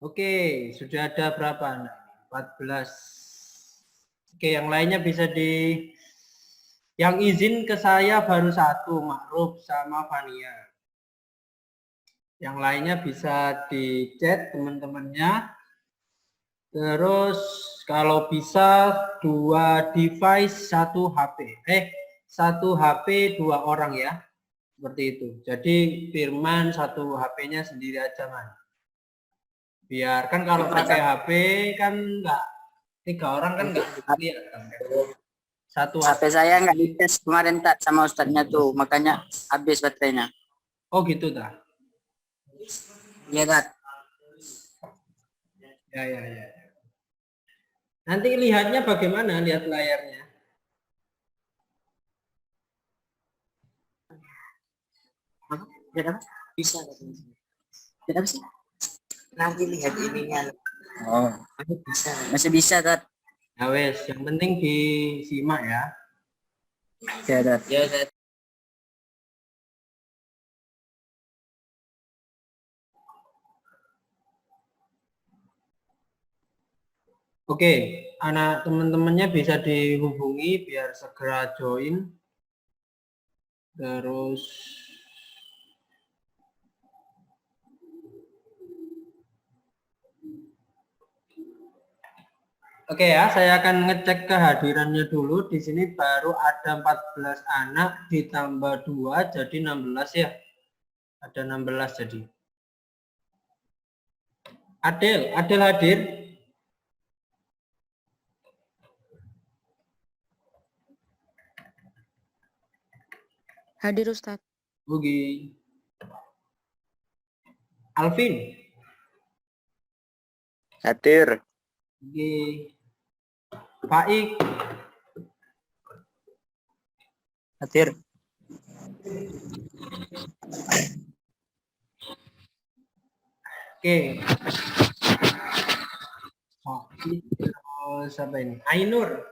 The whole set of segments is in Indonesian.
Oke, sudah ada berapa? 14. Oke, yang lainnya bisa yang izin ke saya baru satu, Ma'ruf sama Fania. Yang lainnya bisa di chat teman-temannya. Terus kalau bisa 2 device 1 HP. Satu HP 2 orang ya. Seperti itu. Jadi Firman 1 HP-nya sendiri aja, Man. Biar kan kalau pakai HP kan enggak 3 orang kan enggak kelihatan. Satu HP saya nggak dites kemarin tak sama ustadznya tuh, makanya habis baterainya. Oh gitu dah. Iya Tat. Ya. Nanti lihatnya bagaimana, lihat layarnya. Lihat apa? Bisa. Lihat apa sih? Nanti lihat ininya. Oh, masih bisa Tat. Ya wes, yang penting disimak ya. Ya Tat. Ya Tat. Oke, anak teman-temannya bisa dihubungi biar segera join. Terus oke ya, saya akan ngecek kehadirannya dulu. Di sini baru ada 14 anak ditambah 2 jadi 16 ya. Ada 16 jadi. Adel hadir. Hadir Ustadz. Bugi. Alvin. Hadir. Bugi. Faik. Hadir. Oke. Oh, terus apa ini? Ainur.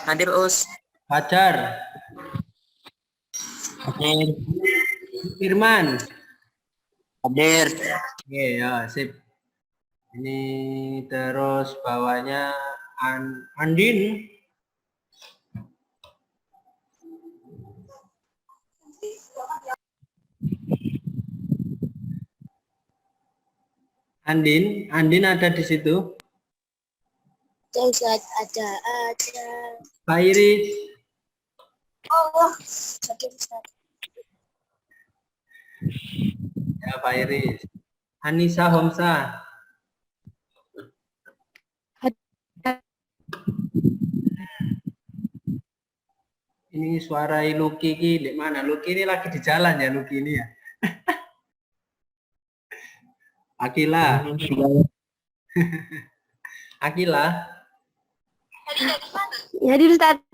Hadir Us. Fajar. Hadir. Firman. Hadir. Oke, ya, sip. Ini terus bawahnya Andin. Andin ada di situ. Ada. Pak Iris. Oh, sakit Ustaz. Ya, Pak Iris. Anissa Homsa. Ini suara Lucky ini di mana? Lucky ini lagi di jalan ya, Lucky ini ya. Akila. Akila. Hadir Ustadz.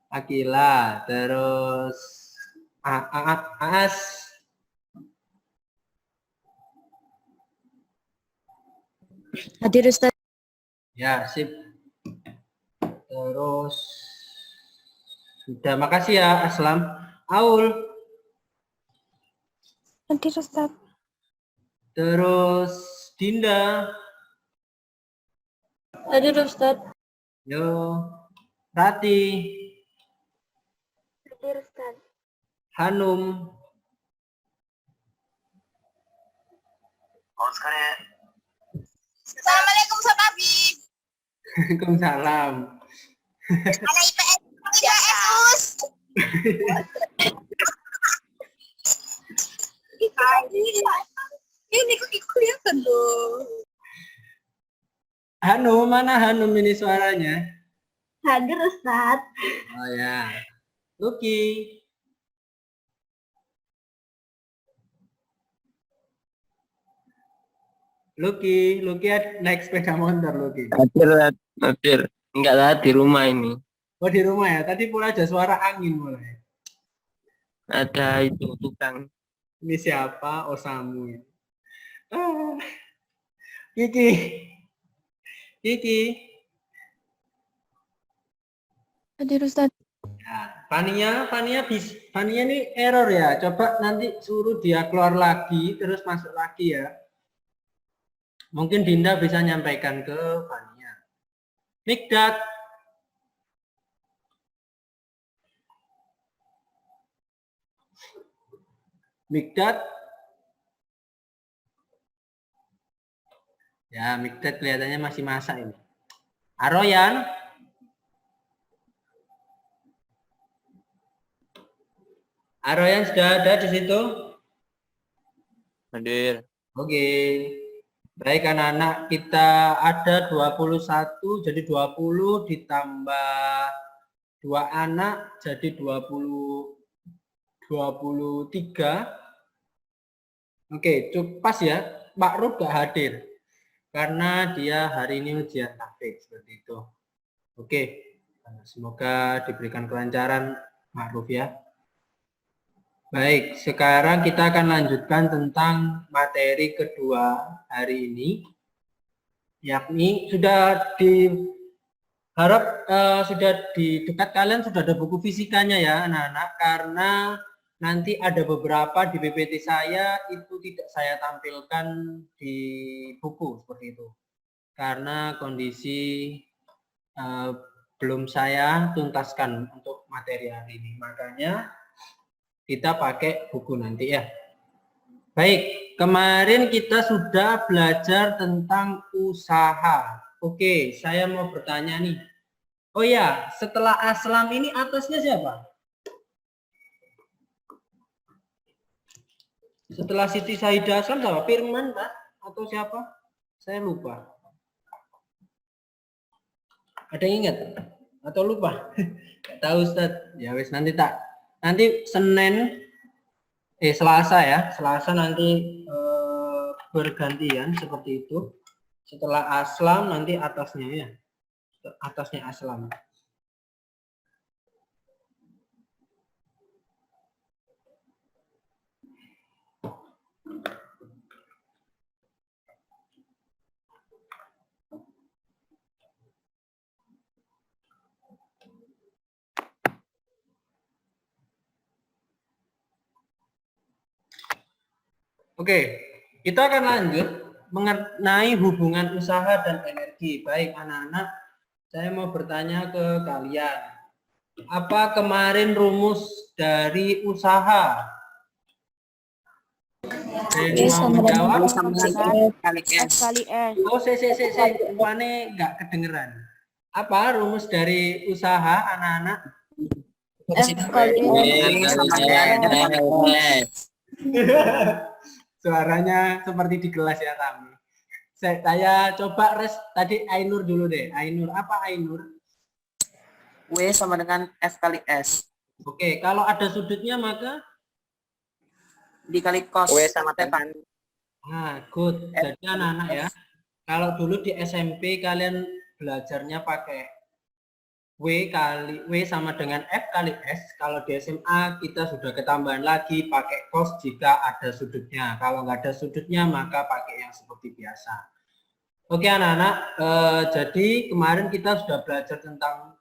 Akila, terus Aas. Hadir Ustadz. Ya, sip. Terus sudah, makasih ya Aslam. Aul. Hadir Ustadz. Terus Dinda. Hadir Ustadz. Yo. Rati. Hadir Ustadz. Hanum. Assalamualaikum Ustaz Habib. Waalaikumsalam. Anak IPS. IPS. Ini kok kelihatan loh. Hanum, mana Hanum ini suaranya? Hadir Ustaz. Oh ya. Lucky. Lucky naik sepeda motor Lucky. Hadir. Enggak lah di rumah ini. Oh di rumah ya. Tadi pula ada suara angin mulai. Ada itu tukang. Ini siapa? Osamu. Ah. Kiki. Hadir Ustadz. Ya, Fania ini error ya. Coba nanti suruh dia keluar lagi, terus masuk lagi ya. Mungkin Dinda bisa nyampaikan ke Fania. Mikdad. Mikdad. Ya, Mikdad kelihatannya masih masak ini. Aroyan. Aroyan sudah ada di situ? Hadir. Oke. Baik anak-anak, kita ada 21, jadi 20 ditambah 2 anak, jadi 23. Oke, pas ya. Pak Ruf gak hadir. Karena dia hari ini ujian tahfidz, seperti itu. Oke. Semoga diberikan kelancaran Pak Ruf ya. Baik, sekarang kita akan lanjutkan tentang materi kedua hari ini, yakni sudah di dekat kalian sudah ada buku fisikanya ya anak-anak, karena nanti ada beberapa di PPT saya itu tidak saya tampilkan di buku seperti itu, karena kondisi belum saya tuntaskan untuk materi hari ini, makanya kita pakai buku nanti ya. Baik, kemarin kita sudah belajar tentang usaha. Oke, saya mau bertanya nih. Oh ya, setelah Aslam ini atasnya siapa? Setelah Siti Sahidah Aslam siapa? Firman, Pak? Atau siapa? Saya lupa. Ada yang ingat? Atau lupa? Gak tahu Ustaz. Ya wes nanti nanti Selasa ya, Selasa nanti bergantian seperti itu. Setelah Aslam nanti atasnya ya, atasnya Aslam. Oke, kita akan lanjut mengenai hubungan usaha dan energi. Baik anak-anak, saya mau bertanya ke kalian. Apa kemarin rumus dari usaha? Yang mau menjawab? F kali S. Oh, Wane nggak kedengeran. Apa rumus dari usaha anak-anak? F kali S. Suaranya seperti di kelas ya kami. Saya coba tadi Ainur dulu deh. Ainur, apa Ainur? W sama dengan F kali S. Oke, kalau ada sudutnya maka Dikali cos. W sama dengan nah, good. Jadi anak-anak ya, kalau dulu di SMP kalian belajarnya pakai W sama dengan F kali S. Kalau di SMA kita sudah ketambahan lagi pakai cos jika ada sudutnya. Kalau nggak ada sudutnya maka pakai yang seperti biasa. Oke anak-anak, jadi kemarin kita sudah belajar tentang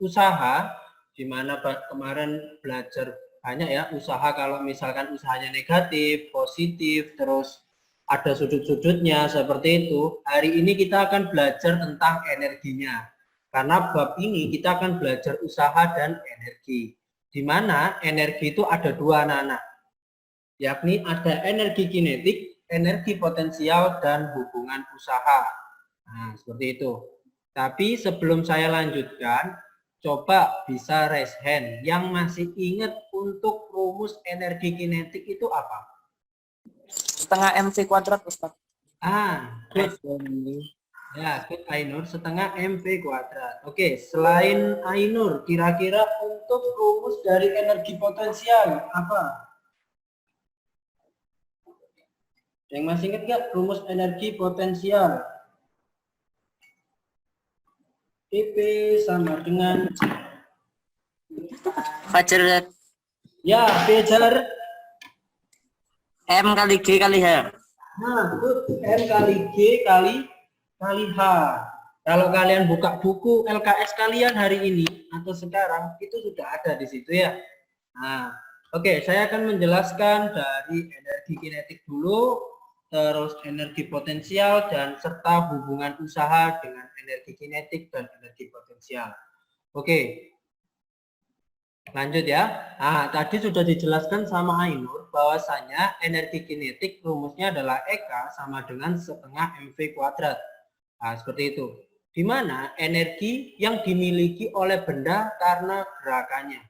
usaha, di mana kemarin belajar banyak ya usaha. Kalau misalkan usahanya negatif, positif, terus ada sudut-sudutnya seperti itu. Hari ini kita akan belajar tentang energinya. Karena bab ini kita akan belajar usaha dan energi. Di mana energi itu ada dua anak-anak. Yakni ada energi kinetik, energi potensial, dan hubungan usaha. Nah, seperti itu. Tapi sebelum saya lanjutkan, coba bisa raise hand. Yang masih ingat untuk rumus energi kinetik itu apa? Setengah mv kuadrat Ustaz. Good. Ya, good Ainur, setengah mv kuadrat. Oke, selain Ainur, kira-kira untuk rumus dari energi potensial apa? Yang masih ingat nggak rumus energi potensial? EP sama dengan Fajar ya, Fajar. M kali G kali H. Nah, good. M kali G kali H. Kalau kalian buka buku LKS kalian hari ini atau sekarang, itu sudah ada di situ ya. Nah, oke, saya akan menjelaskan dari energi kinetik dulu, terus energi potensial, dan serta hubungan usaha dengan energi kinetik dan energi potensial. Oke, lanjut ya. Nah, tadi sudah dijelaskan sama Ainur bahwasanya energi kinetik rumusnya adalah EK sama dengan setengah MV kuadrat. Nah, seperti itu. Di mana energi yang dimiliki oleh benda karena gerakannya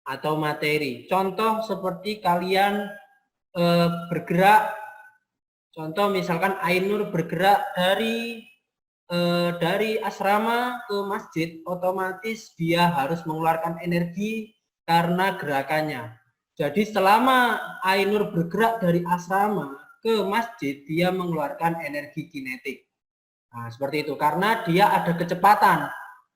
atau materi. Contoh seperti kalian bergerak, contoh misalkan Ainur bergerak dari asrama ke masjid, otomatis dia harus mengeluarkan energi karena gerakannya. Jadi selama Ainur bergerak dari asrama ke masjid, dia mengeluarkan energi kinetik. Nah, seperti itu. Karena dia ada kecepatan.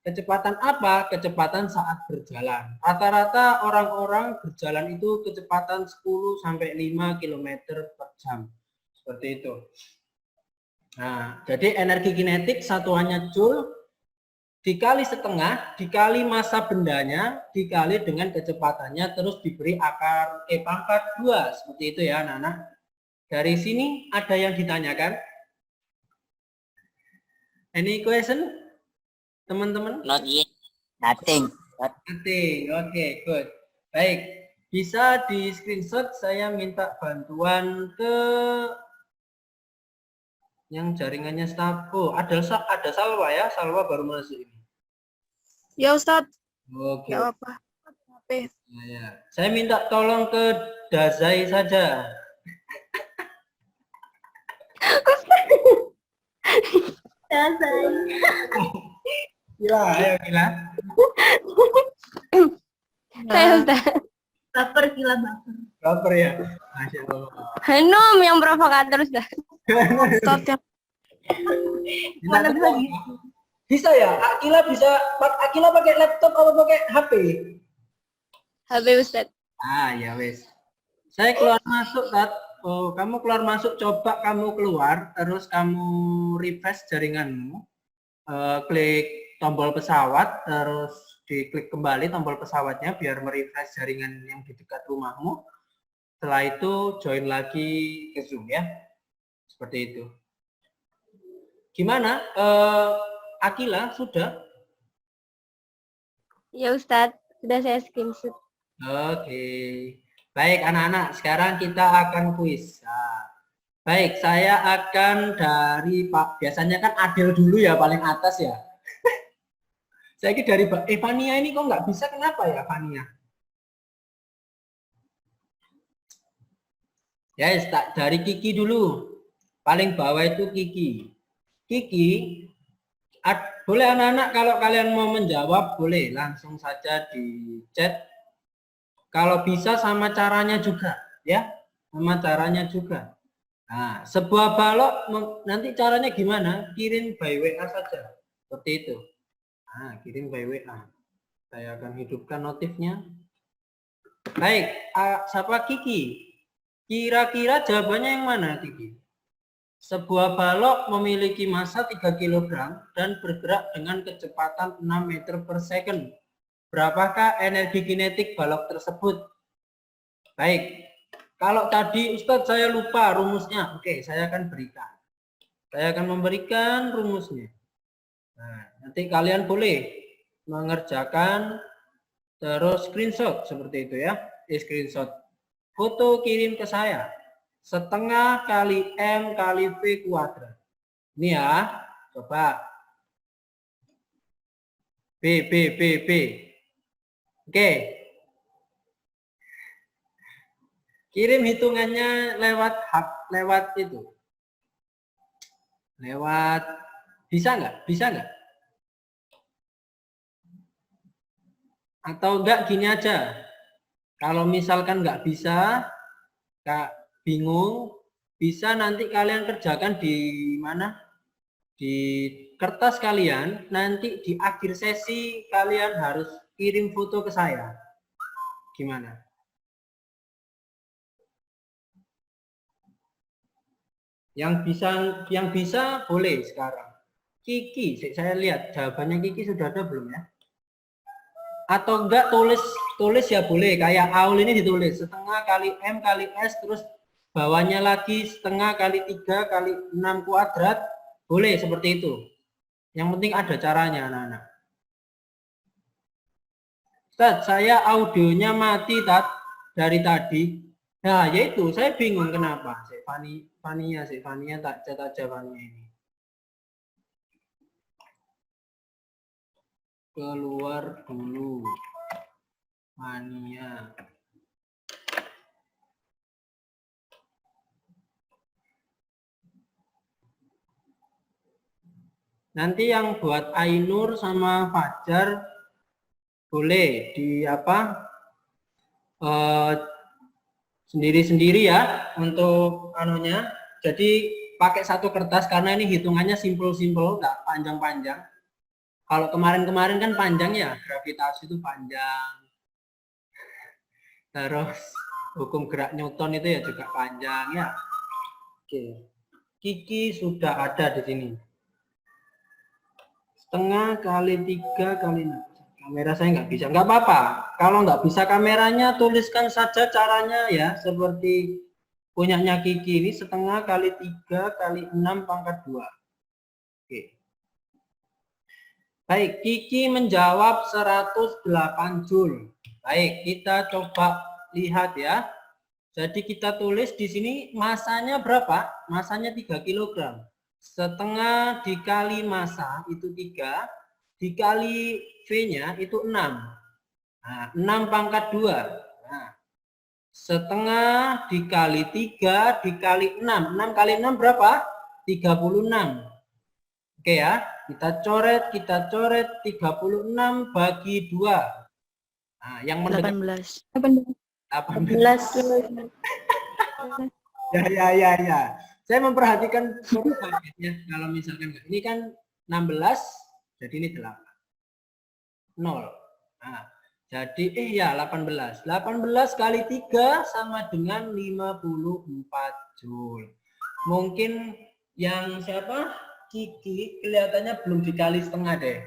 Kecepatan apa? Kecepatan saat berjalan. Rata-rata orang-orang berjalan itu kecepatan 10-5 km per jam. Seperti itu. Nah, jadi energi kinetik satuannya joule dikali setengah, dikali massa bendanya, dikali dengan kecepatannya, terus diberi akar pangkat 2. Seperti itu ya anak-anak. Dari sini ada yang ditanyakan? Any question, teman-teman? Not yet. Nothing. Nothing. Oke, good. Baik, bisa di screenshot. Saya minta bantuan ke yang jaringannya stabil. Oh, ada Salwa ya, Salwa baru masuk ini. Ya Ustadz. Oke. Ya apa? HP. Ya. Saya minta tolong ke Dazai saja. Gila, ayo gila. Saya Ustadz. Baper gila baper. Baper ya. Masya Allah. Hanum yang provokator Ustadz. Ustadz yang Mana lagi? Bisa ya? Akila pakai laptop atau pakai HP? HP Ustadz. Ah ya wes. Saya keluar masuk Tat. Oh, kamu keluar masuk, coba kamu keluar, terus kamu refresh jaringanmu, klik tombol pesawat, terus diklik kembali tombol pesawatnya biar merefresh jaringan yang di dekat rumahmu. Setelah itu join lagi ke Zoom ya, seperti itu. Gimana? Akila sudah? Ya Ustadz, sudah saya screenshot. Oke. Baik anak-anak, sekarang kita akan kuis. Nah, baik, saya akan dari Pak. Biasanya kan Adil dulu ya paling atas ya. Saya dari Fania ini kok nggak bisa, kenapa ya Fania? Ya, yes, dari Kiki dulu. Paling bawah itu Kiki. Kiki, boleh anak-anak kalau kalian mau menjawab boleh langsung saja di chat. Kalau bisa sama caranya juga, ya, sama caranya juga. Nah, sebuah balok nanti caranya gimana? Kirim by WA saja, seperti itu. Nah, kirim by WA. Saya akan hidupkan notifnya. Baik, siapa Kiki? Kira-kira jawabannya yang mana, Kiki? Sebuah balok memiliki massa 3 kg dan bergerak dengan kecepatan 6 meter per second. Berapakah energi kinetik balok tersebut? Baik, kalau tadi Ustadz saya lupa rumusnya, oke, saya akan berikan. Saya akan memberikan rumusnya. Nah, nanti kalian boleh mengerjakan terus screenshot seperti itu ya. Screenshot. Foto kirim ke saya. Setengah kali M kali V kuadrat. Ini ya, coba. B. Oke. Kirim hitungannya lewat itu. Lewat bisa nggak? Atau enggak gini aja. Kalau misalkan nggak bisa, Kak bingung, bisa nanti kalian kerjakan di mana? Di kertas kalian, nanti di akhir sesi kalian harus kirim foto ke saya. Gimana? Yang bisa boleh sekarang. Kiki, saya lihat jawabannya Kiki sudah ada belum ya? Atau enggak tulis ya boleh, kayak Aul ini ditulis setengah kali M kali S, terus bawahnya lagi setengah kali 3 kali 6 kuadrat, boleh seperti itu. Yang penting ada caranya anak-anak. Ustaz, saya audionya mati dari tadi. Nah, yaitu saya bingung kenapa. Fania tak cat aja Fania ini. Keluar dulu. Fania. Nanti yang buat Ainur sama Fajar boleh di sendiri-sendiri ya untuk anunya. Jadi pakai satu kertas karena ini hitungannya simpel-simpel, nggak panjang-panjang. Kalau kemarin-kemarin kan panjang ya, gravitasi itu panjang. Terus hukum gerak Newton itu ya juga panjang ya. Oke. Kiki sudah ada di sini. Setengah kali 3 kali 6. Kamera saya nggak bisa, nggak apa-apa. Kalau nggak bisa kameranya, tuliskan saja caranya ya, seperti punyanya Kiki ini setengah kali 3 kali 6 pangkat 2. Oke. Baik, Kiki menjawab 108 Joule. Baik, kita coba lihat ya. Jadi kita tulis di sini masanya berapa? Masanya 3 kg. Setengah dikali massa itu 3, dikali V-nya itu 6. Nah, 6 pangkat 2. Nah, setengah dikali 3 dikali 6. 6 kali 6 berapa? 36. Oke ya, kita coret 36 bagi 2. Nah, yang 18. 18. Ya. Saya memperhatikan ya, kalau misalkan ini kan 16, jadi ini 8. 0. Nah, jadi ya 18. 18 kali 3 sama dengan 54 Joule. Mungkin yang siapa? Kiki kelihatannya belum dikali setengah deh.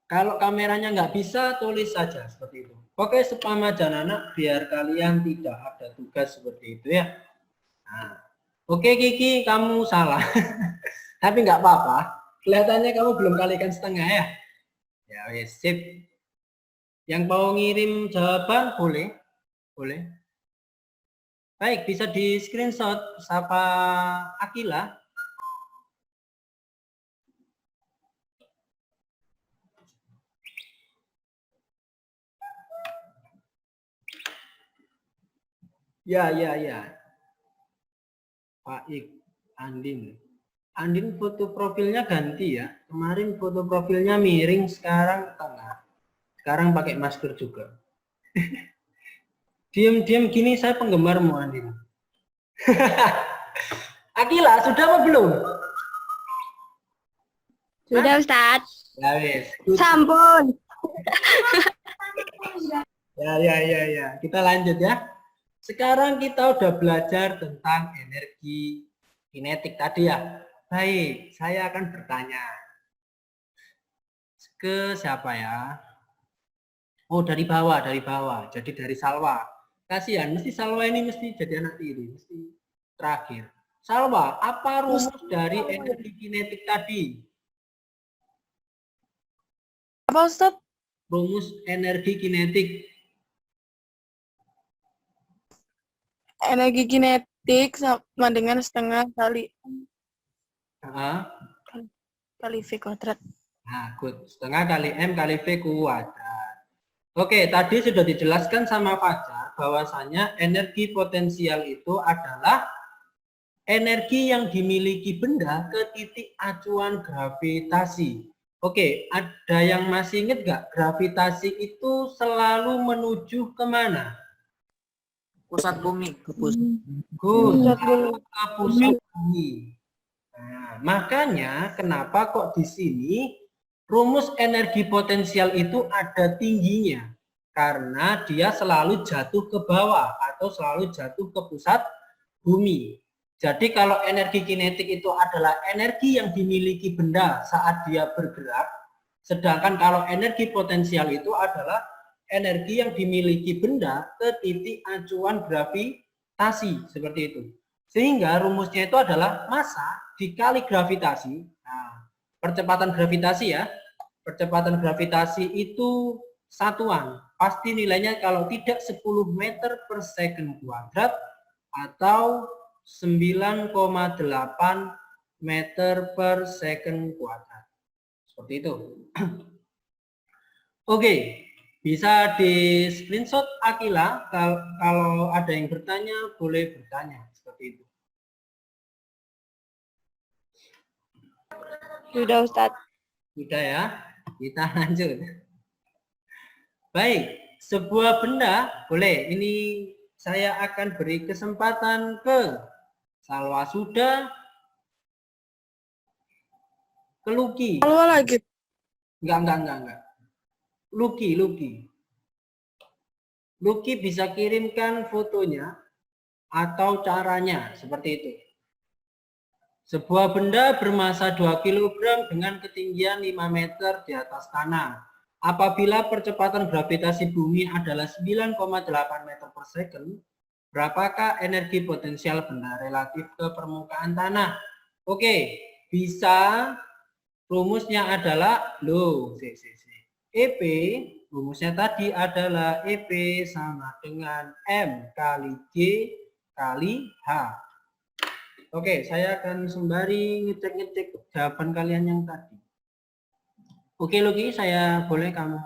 Kalau kameranya nggak bisa, tulis saja seperti itu. Oke, spam aja anak, biar kalian tidak ada tugas seperti itu ya. Nah, oke Kiki, kamu salah. Tapi nggak apa-apa. Kelihatannya kamu belum kalikan setengah ya. Ya wes, sip. Yang mau ngirim jawaban boleh, boleh. Baik, bisa di screenshot. Sapa Akila. Ya. Pak Andin. Andin foto profilnya ganti ya. Kemarin foto profilnya miring, sekarang tengah. Sekarang pakai masker juga. Diam-diam gini saya penggemarmu Andin. Akila, sudah apa belum? Sudah Ustaz. Ya wes. Sampun. Ya. Kita lanjut ya. Sekarang kita udah belajar tentang energi kinetik tadi ya. Baik, saya akan bertanya ke siapa ya? Oh, dari bawah. Jadi dari Salwa. Kasihan, mesti Salwa ini mesti jadi anak tiri, mesti terakhir. Salwa, apa rumus dari energi kinetik tadi? Apa Ustaz? Rumus energi kinetik. Energi kinetik sama dengan setengah kali kali V kuadrat. Nah, good. Setengah kali M kali V kuadrat. Oke, tadi sudah dijelaskan sama Fajar bahwasanya energi potensial itu adalah energi yang dimiliki benda ke titik acuan gravitasi. Oke, ada yang masih ingat nggak? Gravitasi itu selalu menuju kemana? Pusat bumi. Ke pusat. Good. Ke pusat bumi. Nah, makanya kenapa kok di sini rumus energi potensial itu ada tingginya? Karena dia selalu jatuh ke bawah atau selalu jatuh ke pusat bumi. Jadi kalau energi kinetik itu adalah energi yang dimiliki benda saat dia bergerak, sedangkan kalau energi potensial itu adalah energi yang dimiliki benda ke titik acuan gravitasi, seperti itu. Sehingga rumusnya itu adalah massa dikali gravitasi. Nah, percepatan gravitasi ya. Percepatan gravitasi itu satuan. Pasti nilainya kalau tidak 10 meter per second kuadrat atau 9,8 meter per second kuadrat. Seperti itu. Oke, bisa di screenshot Akila. Kalau ada yang bertanya, boleh bertanya. Seperti itu. Sudah Ustadz. Sudah ya, kita lanjut. Baik, sebuah benda, boleh. Ini saya akan beri kesempatan ke Salwa sudah, ke Lucky. Salwa lagi. Enggak. Lucky. Lucky bisa kirimkan fotonya atau caranya, seperti itu. Sebuah benda bermasa 2 kg dengan ketinggian 5 meter di atas tanah. Apabila percepatan gravitasi bumi adalah 9,8 meter per second, berapakah energi potensial benda relatif ke permukaan tanah? Oke, bisa rumusnya adalah EP, rumusnya tadi adalah EP sama dengan M kali G kali H. Oke, saya akan sembari ngecek jawaban kalian yang tadi. Oke, Lucky, saya boleh kamu.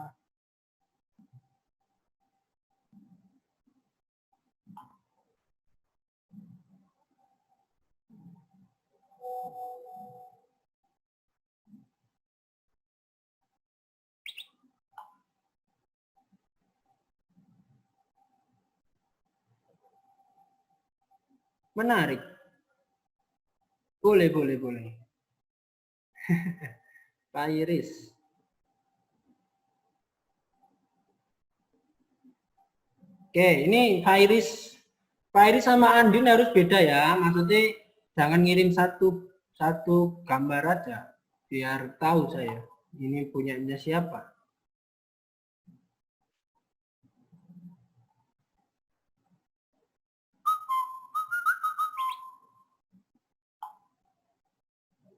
Menarik. Boleh. Pak Iris. Oke, ini Pak Iris sama Andin harus beda ya. Maksudnya jangan ngirim satu gambar aja, biar tahu saya ini punyanya siapa.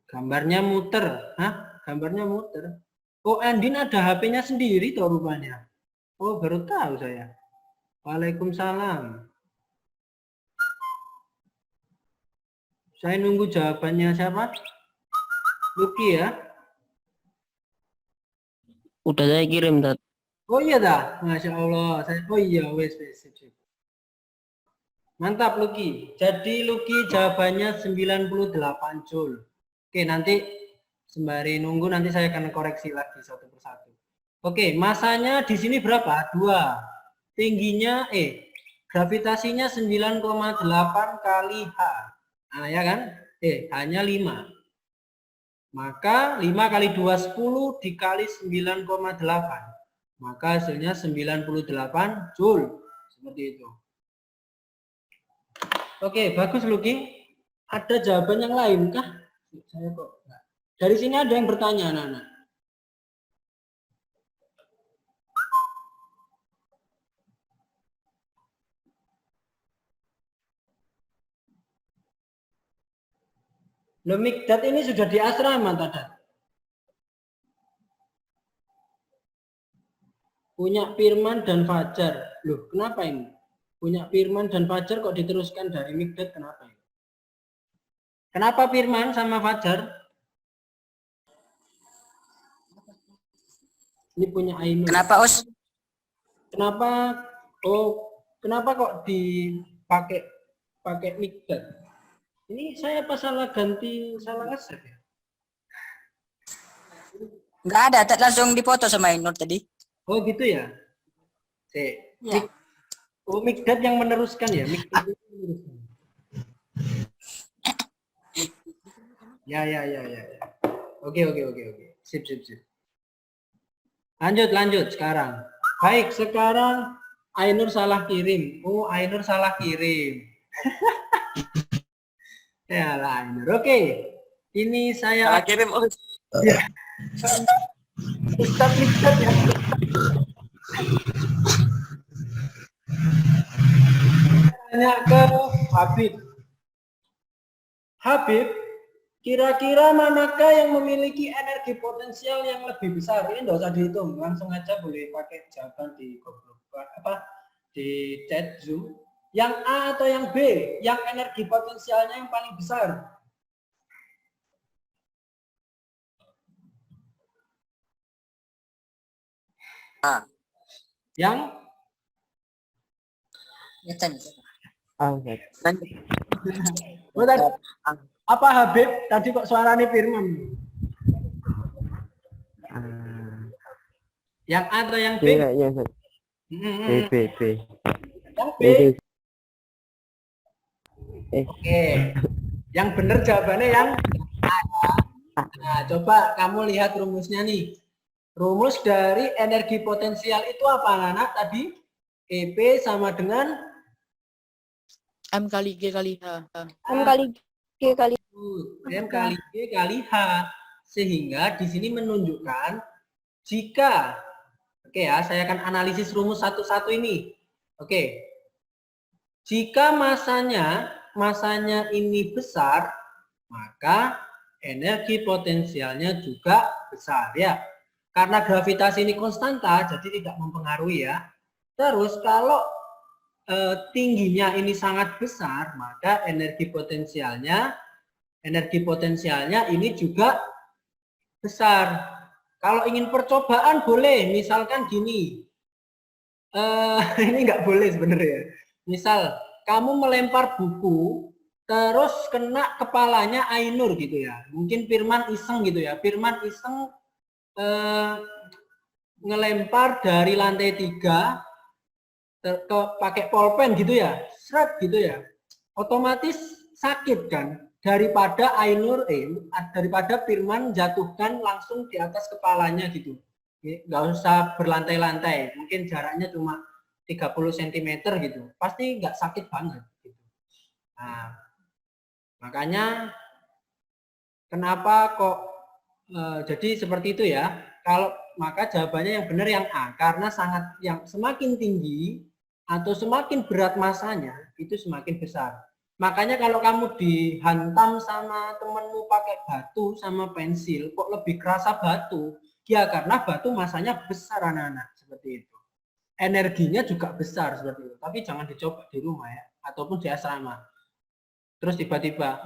Gambarnya muter. Hah? Gambarnya muter. Oh, Andin ada HP-nya sendiri toh rupanya. Oh, baru tahu saya. Waalaikumsalam. Saya nunggu jawabannya siapa? Lucky ya? Udah saya kirim, Tat. Oh iya dah. Masya Allah. Oh iya, wes. Mantap Lucky. Jadi Lucky jawabannya 98 Joule. Oke, nanti sembari nunggu nanti saya akan koreksi lagi satu persatu. Oke, masanya di sini berapa? 2. Tingginya gravitasinya 9,8 kali H. Nah, ya kan? Hanya 5. Maka 5 kali 2 10 dikali 9,8. Maka hasilnya 98 Joule. Seperti itu. Oke, bagus Lucky. Ada jawaban yang lain kah? Saya kok enggak. Dari sini ada yang bertanya, anak-anak. Loh, Mikdad ini sudah di asrama, Tadat. Punya Firman dan Fajar. Loh, kenapa ini? Punya Firman dan Fajar kok diteruskan dari Mikdad, kenapa ini? Kenapa Firman sama Fajar? Ini punya Ainul. Kenapa, Us? Kenapa? Oh, kenapa kok pakai Mikdad? Ini saya pas salah nge-save ya? Enggak ada, langsung dipoto sama Ainur tadi. Oh gitu ya? Ya. Oh, Mikdad yang meneruskan ya? Mikdad yang meneruskan. Ya. Oke. Sip. Lanjut sekarang. Baik, sekarang Ainur salah kirim. Oh, Ainur salah kirim. Ya lain. Oke. Ini saya Salah kirim, Ustaz ya. Tanya ke Habib. Habib, kira-kira manakah yang memiliki energi potensial yang lebih besar? Ini nggak usah dihitung, langsung aja boleh pakai jawaban di Google di chat Zoom. Yang A atau yang B, yang energi potensialnya yang paling besar? A. Yang Ya, Chan. oh, tadi, apa Habib? Tadi kok suaranya Firman? Yang A atau yang B? Kayaknya B. Yang B. Oke. Yang benar jawabannya yang A. Nah, coba kamu lihat rumusnya nih. Rumus dari energi potensial itu apa, anak-anak? Tadi EP sama dengan M kali G kali H. M kali G kali. M kali G kali H. Sehingga di sini menunjukkan jika, oke ya, saya akan analisis rumus satu-satu ini. Oke. Jika masanya ini besar, maka energi potensialnya juga besar ya. Karena gravitasi ini konstanta, jadi tidak mempengaruhi ya. Terus kalau tingginya ini sangat besar, maka energi potensialnya ini juga besar. Kalau ingin percobaan boleh, misalkan gini. Ini nggak boleh sebenarnya. Misal kamu melempar buku, terus kena kepalanya Ainur gitu ya. Mungkin Firman iseng gitu ya. Firman iseng ngelempar dari lantai 3 ke pakai pulpen gitu ya, seret gitu ya, otomatis sakit kan, daripada daripada Firman jatuhkan langsung di atas kepalanya gitu, nggak usah berlantai-lantai, mungkin jaraknya cuma 30 cm gitu, pasti nggak sakit banget gitu. Nah, makanya kenapa kok jadi seperti itu ya. Kalau maka jawabannya yang benar yang A, karena semakin tinggi atau semakin berat masanya itu semakin besar. Makanya kalau kamu dihantam sama temenmu pakai batu sama pensil, kok lebih kerasa batu? Ya karena batu masanya besar anak-anak, seperti itu. Energinya juga besar seperti itu. Tapi jangan dicoba di rumah ya, ataupun di asrama. Terus tiba-tiba,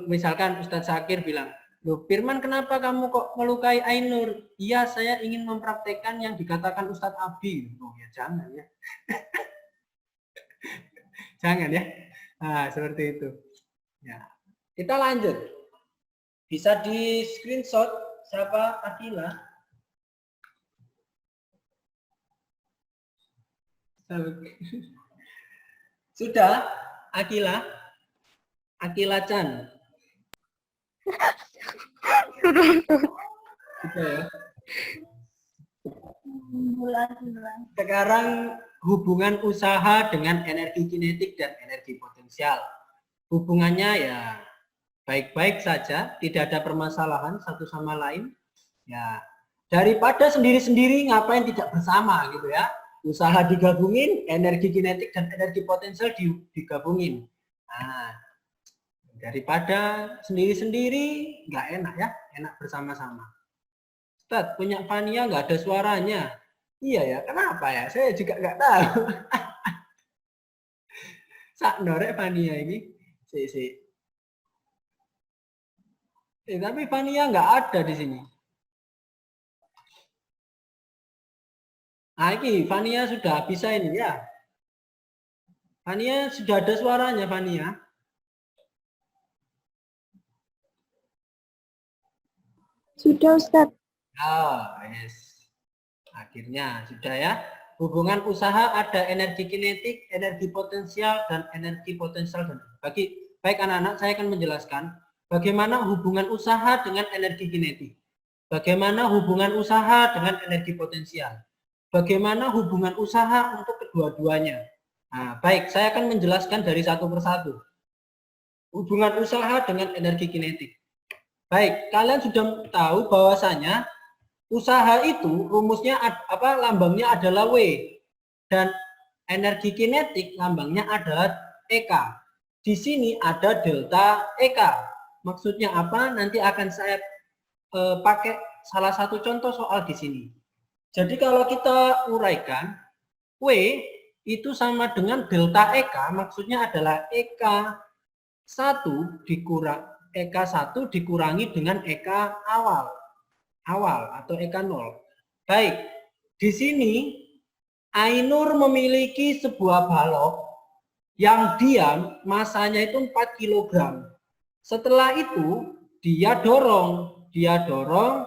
misalkan Ustadz Syakir bilang, loh, Firman, kenapa kamu kok melukai Ainur? Iya, saya ingin mempraktekkan yang dikatakan Ustadz Abi. Oh ya, jangan ya. Jangan ya. Nah, seperti itu. Ya. Kita lanjut. Bisa di screenshot siapa Akila? Sudah, Akila? Akila Chan. Gitu ya. Sekarang hubungan usaha dengan energi kinetik dan energi potensial. Hubungannya ya baik-baik saja, tidak ada permasalahan satu sama lain. Ya, daripada sendiri-sendiri ngapain tidak bersama gitu ya. Usaha digabungin, energi kinetik dan energi potensial digabungin. Nah, daripada sendiri-sendiri nggak enak ya, enak bersama-sama. Ustadz, punya Fania nggak ada suaranya. Iya ya, kenapa ya? Saya juga nggak tahu. Sak norek Fania ini. Tapi Fania nggak ada di sini. Nah, ini Fania sudah bisa ini ya. Fania sudah ada suaranya, Fania. Sudah, Ustadz. Oh, yes. Akhirnya sudah ya. Hubungan usaha ada energi kinetik, energi potensial, dan energi potensial. Baik anak-anak, saya akan menjelaskan bagaimana hubungan usaha dengan energi kinetik. Bagaimana hubungan usaha dengan energi potensial. Bagaimana hubungan usaha untuk kedua-duanya. Nah, baik, saya akan menjelaskan dari satu persatu. Hubungan usaha dengan energi kinetik. Baik, kalian sudah tahu bahwasanya usaha itu rumusnya lambangnya adalah W dan energi kinetik lambangnya adalah EK. Di sini ada delta EK. Maksudnya apa? Nanti akan saya pakai salah satu contoh soal di sini. Jadi kalau kita uraikan, W itu sama dengan delta EK, maksudnya adalah EK1 dikurangi dengan EK awal atau EK0. Baik, di sini Ainur memiliki sebuah balok yang diam, masanya itu 4 kg. Setelah itu dia dorong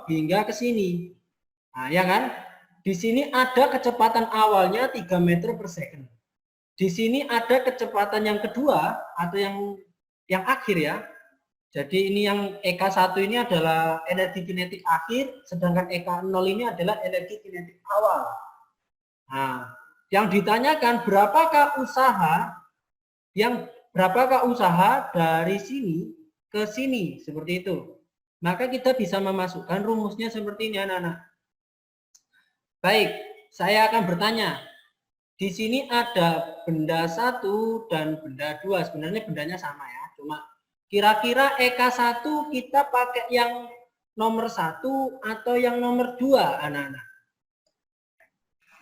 hingga ke sini. Nah, ya kan? Di sini ada kecepatan awalnya 3 meter per second. Di sini ada kecepatan yang kedua atau yang akhir ya. Jadi ini yang EK1 ini adalah energi kinetik akhir, sedangkan EK0 ini adalah energi kinetik awal. Nah, yang ditanyakan berapakah usaha dari sini ke sini seperti itu. Maka kita bisa memasukkan rumusnya seperti ini anak-anak. Baik, saya akan bertanya. Di sini ada benda 1 dan benda 2. Sebenarnya bendanya sama ya. Cuma kira-kira EK1 kita pakai yang nomor 1 atau yang nomor 2 anak-anak?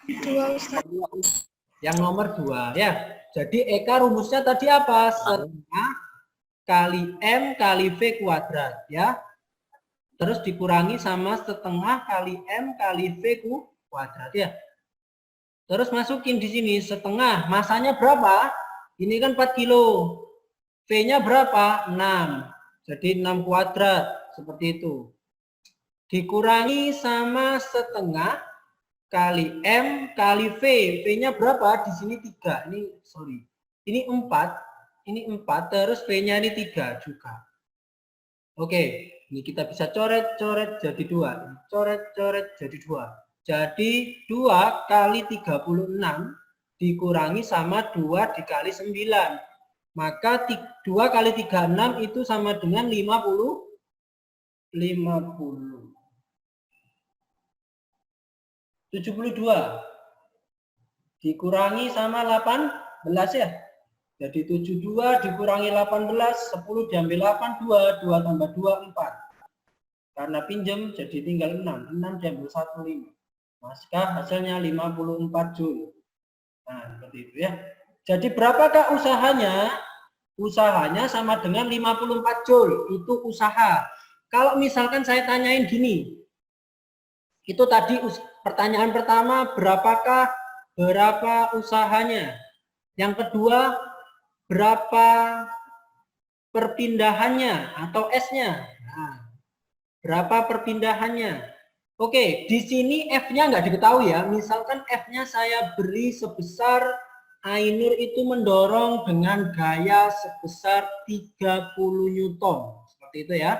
2 Ustaz. Yang nomor 2 ya. Jadi EK rumusnya tadi apa? Setengah kali M kali V kuadrat ya. Terus dikurangi sama setengah kali M kali V kuadrat ya. Terus masukin di sini setengah, masanya berapa? Ini kan 4 kilo. V-nya berapa? 6. Jadi 6 kuadrat seperti itu. Dikurangi sama setengah kali M kali V. V-nya berapa? Di sini 3. Ini 4. Ini 4 terus V-nya ini 3 juga. Oke. Ini kita bisa coret-coret jadi 2. Coret-coret jadi 2. Jadi 2 kali 36 dikurangi sama 2 dikali 9. Maka 2 kali 36 itu sama dengan 50. 72. Dikurangi sama 18 ya. Jadi 72 dikurangi 18, 10 diambil 8, 2 tambah 2, 4. Karena pinjam jadi tinggal 6. 6 diambil 1, 5. Maka hasilnya 54 Joule. Nah, seperti itu ya. Jadi berapakah usahanya? Usahanya sama dengan 54 Joule. Itu usaha. Kalau misalkan saya tanyain gini. Itu tadi pertanyaan pertama, berapa usahanya? Yang kedua, berapa perpindahannya atau S-nya? Nah, berapa perpindahannya? Oke, di sini F-nya nggak diketahui ya. Misalkan F-nya saya beri sebesar Ainur itu mendorong dengan gaya sebesar 30 Newton. Seperti itu ya.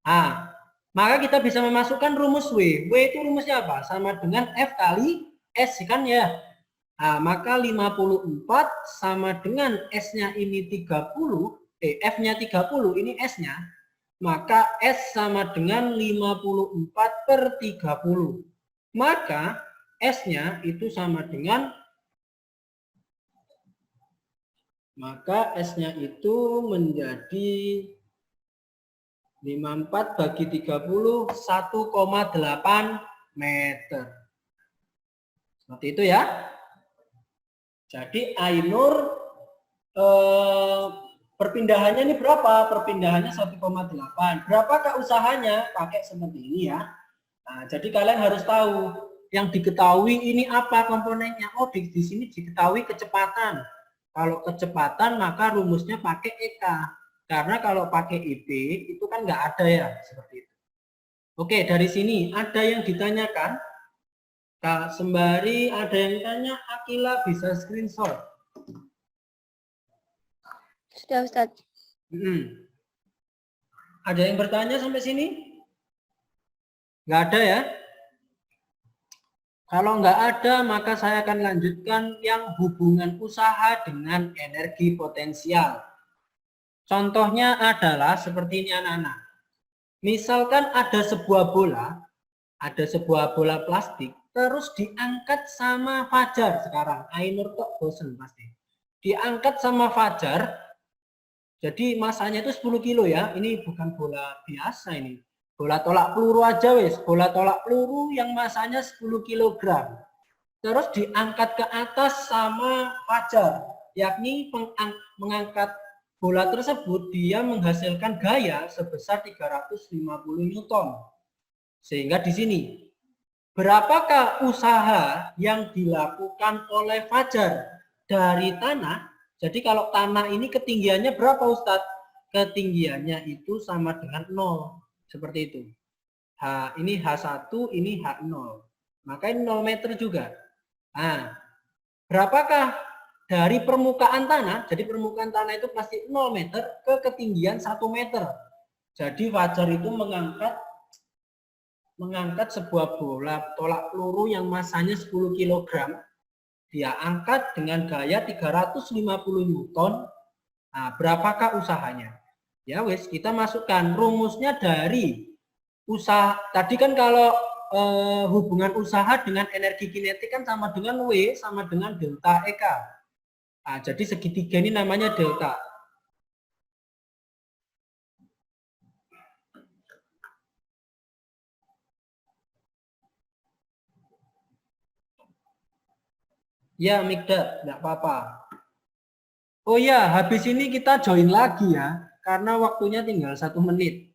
Nah, maka kita bisa memasukkan rumus W. W itu rumusnya apa? Sama dengan F kali S kan ya. Nah, maka 54 sama dengan S-nya ini 30, F-nya 30, ini S-nya. Maka S sama dengan 54 per 30. Maka S-nya itu sama dengan, maka S-nya itu menjadi 54 bagi 30, 1,8 meter. Seperti itu ya. Jadi Ainur perpindahannya ini berapa? Perpindahannya 1,8. Berapakah usahanya? Pakai seperti ini ya. Nah, jadi kalian harus tahu yang diketahui ini apa komponennya. Oh, di sini diketahui kecepatan. Kalau kecepatan maka rumusnya pakai EK. Karena kalau pakai IP itu kan nggak ada ya seperti itu. Oke, dari sini ada yang ditanyakan. Kak Sembari ada yang tanya, Akila bisa screenshot. Sudah Ustaz. Ada yang bertanya sampai sini? Nggak ada ya? Kalau nggak ada, maka saya akan lanjutkan yang hubungan usaha dengan energi potensial. Contohnya adalah seperti ini anak-anak. Misalkan ada sebuah bola plastik, terus diangkat sama Fajar sekarang. Ainur kok bosen pasti. Diangkat sama Fajar, jadi masanya itu 10 kilo ya. Ini bukan bola biasa ini. Bola tolak peluru aja wes. Bola tolak peluru yang masanya 10 kilogram. Terus diangkat ke atas sama Fajar. Yakni mengangkat bola tersebut dia menghasilkan gaya sebesar 350 Newton. Sehingga di sini, berapakah usaha yang dilakukan oleh Fajar dari tanah? Jadi kalau tanah ini ketinggiannya berapa Ustadz? Ketinggiannya itu sama dengan 0. Seperti itu. Ini H1, ini H0. Maka ini 0 meter juga. Nah, berapakah dari permukaan tanah, jadi permukaan tanah itu pasti 0 meter ke ketinggian 1 meter. Jadi Fajar itu mengangkat sebuah bola tolak peluru yang masanya 10 kg. Dia angkat dengan gaya 350 Newton. Nah, berapakah usahanya? Ya wes, kita masukkan rumusnya dari usaha. Tadi kan kalau hubungan usaha dengan energi kinetik kan sama dengan W sama dengan delta EK. Nah, jadi segitiga ini namanya delta. Ya, Mikdad, enggak apa-apa. Oh ya, habis ini kita join lagi ya, karena waktunya tinggal 1 menit.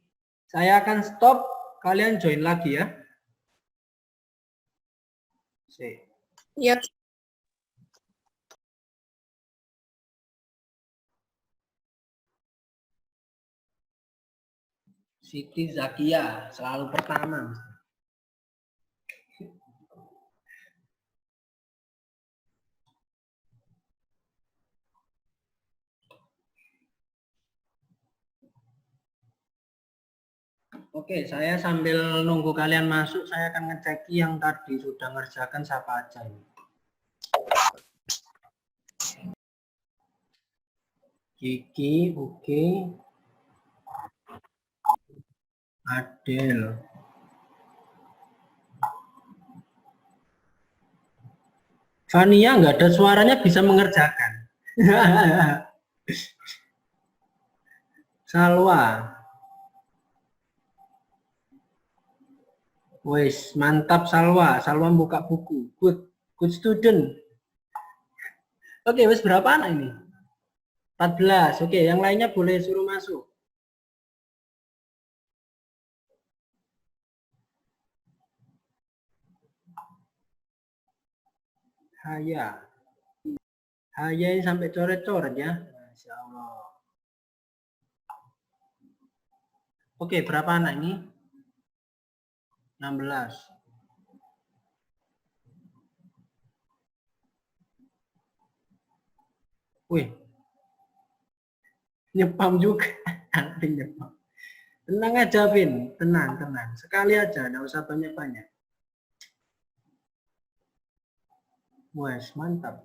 Saya akan stop, kalian join lagi ya. Ya. Siti Zakia, selalu pertama. Oke, saya sambil nunggu kalian masuk, saya akan ngecek yang tadi sudah ngerjakan siapa aja ini. Kiki, oke. Adel. Fania nggak ada suaranya bisa mengerjakan. Salwa. Wes, mantap Salwa. Salwa buka buku. Good student. Oke, wes berapa anak ini? 14. Oke, yang lainnya boleh suruh masuk. Haya. Haya ini sampai coret-coret ya. Masya Allah. Oke, berapa anak ini? 16. Wih. Nyepam juga. Nyepam. Tenang aja, Vin. Tenang. Sekali aja, nggak usah banyak-banyak. Wes, mantap.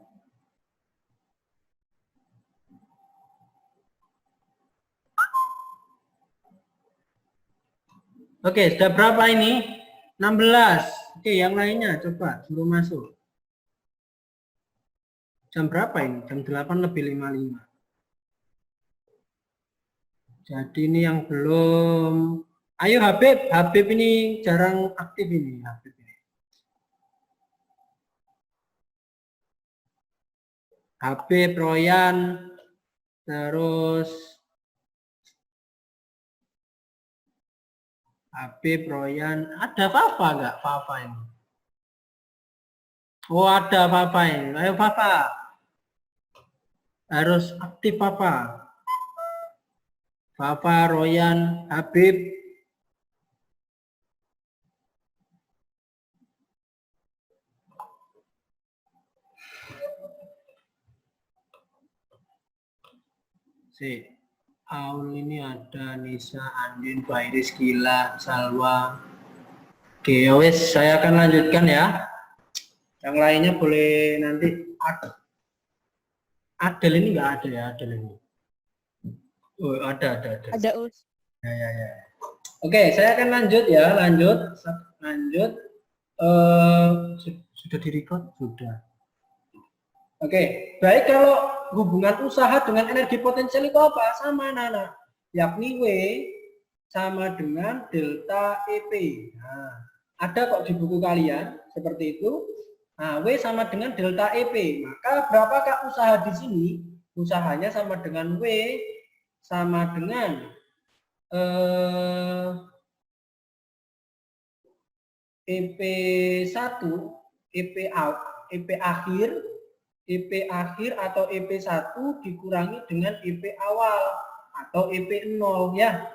Oke, sudah berapa ini? 16. Oke, yang lainnya coba suruh masuk. Jam berapa ini? Jam 8 lebih 55. Jadi ini yang belum. Ayo Habib. Habib ini jarang aktif ini. Habib ini. Habib, Royan, terus Habib, Royan. Ada Fafa nggak? Fafa ini. Oh, ada Fafa ini. Ayo Fafa. Harus aktif Fafa. Fafa, Royan, Habib. Si Aul ini ada Nisa, Andin, Fairis, Gila, Salwa. Oke, wes saya akan lanjutkan ya. Yang lainnya boleh nanti. Adel ini nggak ada ya, Adel ini. Oh, ada. Ada Us. Ya. Oke, saya akan lanjut ya, lanjut. Sudah direcord? Sudah. Oke, baik kalau hubungan usaha dengan energi potensial itu apa? Sama anak-anak. Yakni W sama dengan delta EP. Nah, ada kok di buku kalian seperti itu. Nah, W sama dengan delta EP. Maka berapakah usaha di sini? Usahanya sama dengan W sama dengan EP1, EP akhir, EP akhir atau EP1 dikurangi dengan EP awal atau EP0 ya.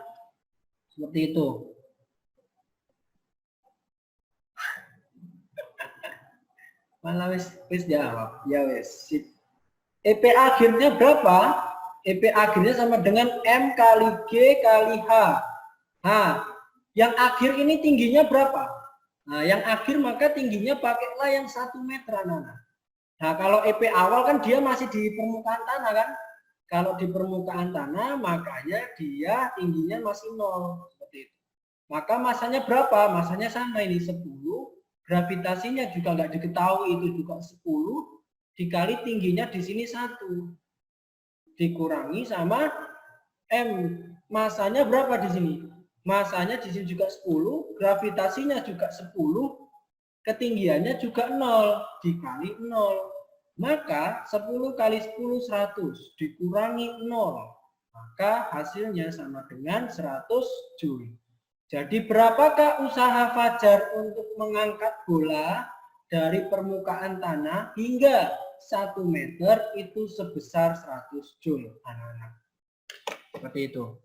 Seperti itu. Malah wis jawab. Ya wis. EP akhirnya berapa? EP akhirnya sama dengan M kali G kali H. Nah, yang akhir ini tingginya berapa? Nah, yang akhir maka tingginya pakailah yang 1 meter anak-anak. Nah, kalau EP awal kan dia masih di permukaan tanah kan? Kalau di permukaan tanah makanya dia tingginya masih 0 seperti itu. Maka masanya berapa? Masanya sama ini 10. Gravitasinya juga nggak diketahui, itu juga 10 dikali tingginya di sini 1 dikurangi sama M. Masanya berapa di sini? Masanya di sini juga 10, gravitasinya juga 10, ketinggiannya juga 0 dikali 0. Maka 10 kali 10 100 dikurangi 0. Maka hasilnya sama dengan 100 Joule. Jadi berapakah usaha Fajar untuk mengangkat bola dari permukaan tanah hingga 1 meter itu sebesar 100 Joule, anak-anak. Seperti itu.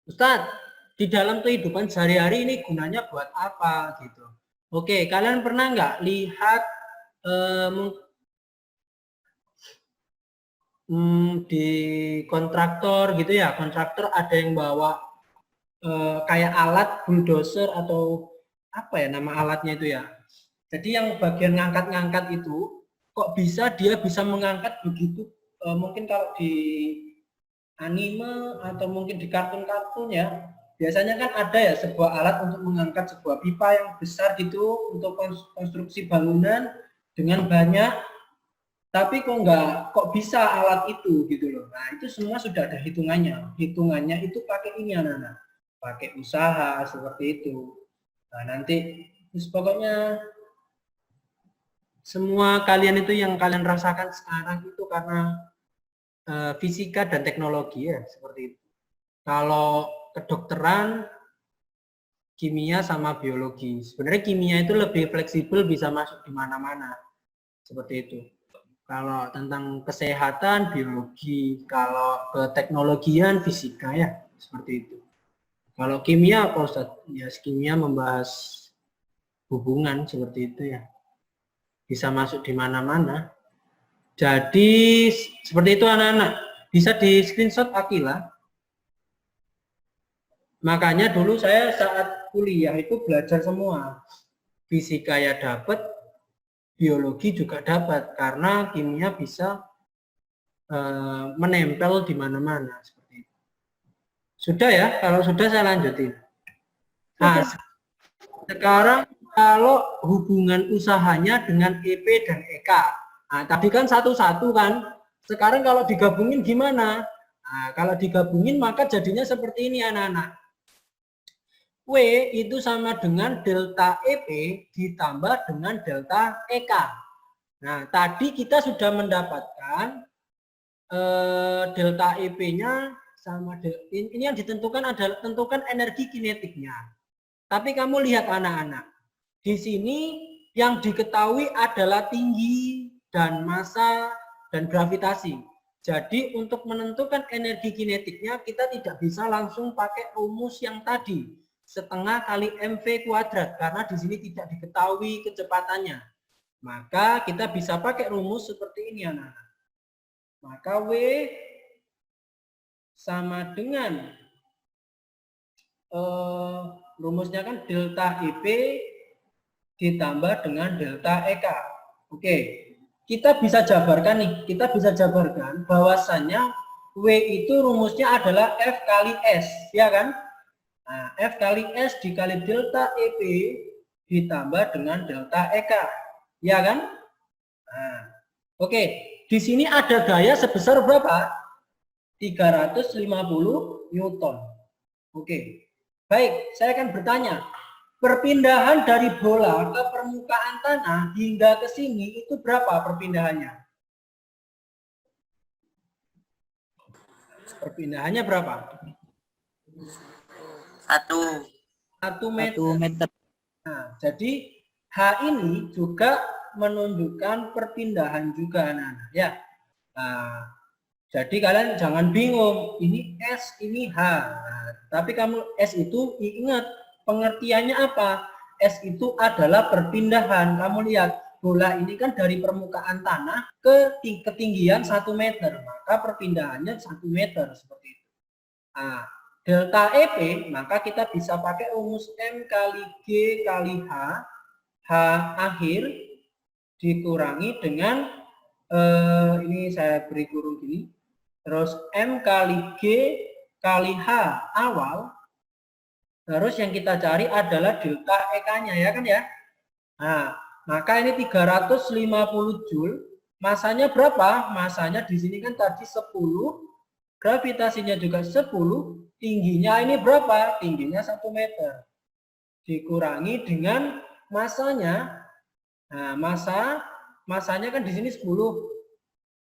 Ustadz, di dalam kehidupan sehari-hari ini gunanya buat apa gitu? Oke, kalian pernah nggak lihat di kontraktor gitu ya? Kontraktor ada yang bawa kayak alat bulldozer atau apa ya nama alatnya itu ya? Jadi yang bagian ngangkat-ngangkat itu kok dia bisa mengangkat begitu, mungkin kalau di anime atau mungkin di kartun-kartun ya, biasanya kan ada ya sebuah alat untuk mengangkat sebuah pipa yang besar gitu untuk konstruksi bangunan dengan banyak, tapi kok bisa alat itu gitu loh. Nah, itu semua sudah ada hitungannya. Hitungannya itu pakai ini anak-anak, pakai usaha seperti itu. Nah, nanti pokoknya semua kalian itu yang kalian rasakan sekarang itu karena fisika dan teknologi ya, seperti itu. Kalau kedokteran, kimia sama biologi. Sebenarnya kimia itu lebih fleksibel, bisa masuk di mana-mana. Seperti itu. Kalau tentang kesehatan, biologi. Kalau keteknologian, fisika ya, seperti itu. Kalau kimia, Pak Ustadz, ya kimia membahas hubungan seperti itu ya. Bisa masuk di mana-mana. Jadi seperti itu anak-anak. Bisa di screenshot Akila. Makanya dulu saya saat kuliah itu belajar semua. Fisika ya dapat, biologi juga dapat karena kimia bisa menempel di mana-mana seperti itu. Sudah ya? Kalau sudah saya lanjutin. Nah, sekarang kalau hubungan usahanya dengan EP dan EK. Nah, tadi kan satu-satu kan. Sekarang kalau digabungin gimana? Nah, kalau digabungin maka jadinya seperti ini anak-anak. W itu sama dengan delta EP ditambah dengan delta EK. Nah, tadi kita sudah mendapatkan delta EP-nya sama ini yang ditentukan adalah tentukan energi kinetiknya. Tapi kamu lihat anak-anak. Di sini yang diketahui adalah tinggi dan massa dan gravitasi. Jadi untuk menentukan energi kinetiknya kita tidak bisa langsung pakai rumus yang tadi. Setengah kali mv kuadrat karena di sini tidak diketahui kecepatannya. Maka kita bisa pakai rumus seperti ini anak-anak. Maka W sama dengan rumusnya kan delta EP ditambah dengan delta EK. Oke, kita bisa jabarkan nih, bahwasannya W itu rumusnya adalah F kali S, ya kan? Nah, F kali S dikali delta EP ditambah dengan delta EK, ya kan? Nah, oke, di sini ada gaya sebesar berapa? 350 Newton. Oke, baik, saya akan bertanya, perpindahan dari bola ke permukaan tanah hingga ke sini itu berapa perpindahannya? Perpindahannya berapa? 1 meter. 1 meter. Nah, jadi H ini juga menunjukkan perpindahan juga, anak-anak, ya. Nah, jadi kalian jangan bingung, ini S, ini H. Nah, tapi kamu S itu ingat pengertiannya apa? S itu adalah perpindahan. Kamu lihat, bola ini kan dari permukaan tanah ke ketinggian 1 meter, maka perpindahannya 1 meter seperti itu. Nah, delta EP, maka kita bisa pakai rumus M kali G kali H akhir dikurangi dengan, ini saya beri kurung gini, terus M kali G kali H awal, terus yang kita cari adalah delta EK-nya, ya kan ya? Nah, maka ini 350 Joule, masanya berapa? Masanya di sini kan tadi 10, gravitasinya juga 10, tingginya ini berapa? Tingginya 1 meter. Dikurangi dengan masanya. Nah, masanya kan di sini 10.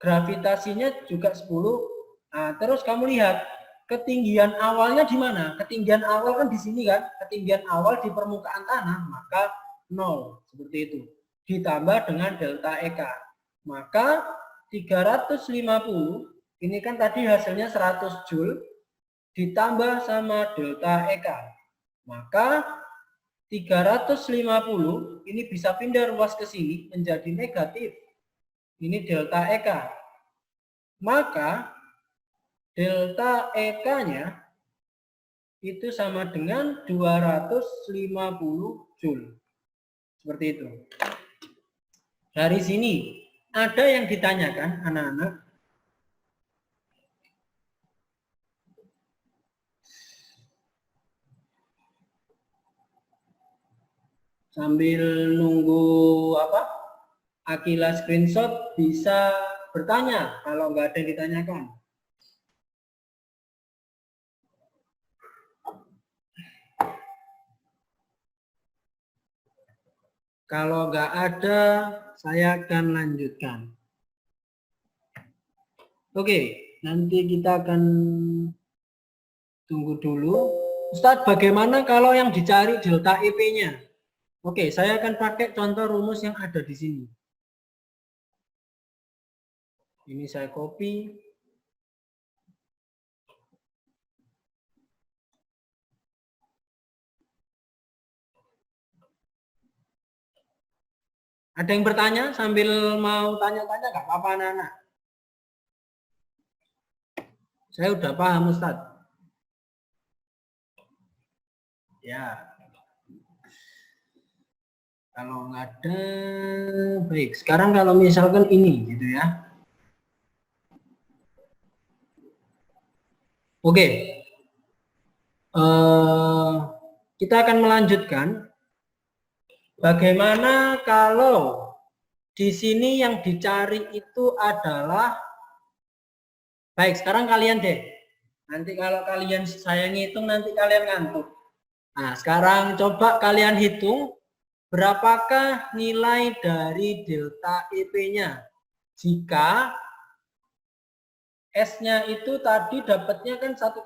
Gravitasinya juga 10. Nah, terus kamu lihat ketinggian awalnya di mana? Ketinggian awal kan di sini kan? Ketinggian awal di permukaan tanah, maka 0 seperti itu. Ditambah dengan delta EK. Maka 350 ini kan tadi hasilnya 100 Joule ditambah sama delta EK. Maka 350 ini bisa pindah ruas ke sini menjadi negatif. Ini delta EK. Maka delta EK-nya itu sama dengan 250 Joule. Seperti itu. Dari sini ada yang ditanyakan anak-anak. Sambil nunggu Akila screenshot bisa bertanya kalau nggak ada yang ditanyakan. Kalau nggak ada, saya akan lanjutkan. Oke, nanti kita akan tunggu dulu. Ustadz, bagaimana kalau yang dicari delta EP-nya? Oke, saya akan pakai contoh rumus yang ada di sini. Ini saya copy. Ada yang bertanya sambil mau tanya-tanya nggak apa-apa anak-anak? Saya udah paham Ustadz. Ya. Kalau nggak ada, baik. Sekarang kalau misalkan ini gitu ya. Oke. Kita akan melanjutkan. Bagaimana kalau di sini yang dicari itu adalah, baik, sekarang kalian deh. Nanti kalau kalian saya ngitung nanti kalian ngantuk. Nah, sekarang coba kalian hitung berapakah nilai dari delta EP-nya. Jika S-nya itu tadi dapatnya kan 1,8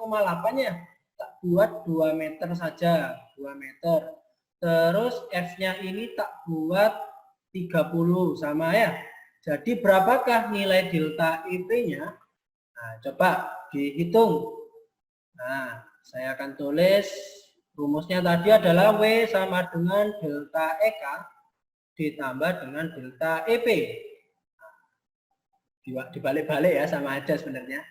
ya. Tak buat 2 meter saja, 2 meter. Terus F-nya ini tak buat 30 sama ya. Jadi berapakah nilai delta EP-nya? Nah, coba dihitung. Nah, saya akan tulis rumusnya tadi adalah W sama dengan delta EK ditambah dengan delta EP. Dibalik-balik ya, sama aja sebenarnya.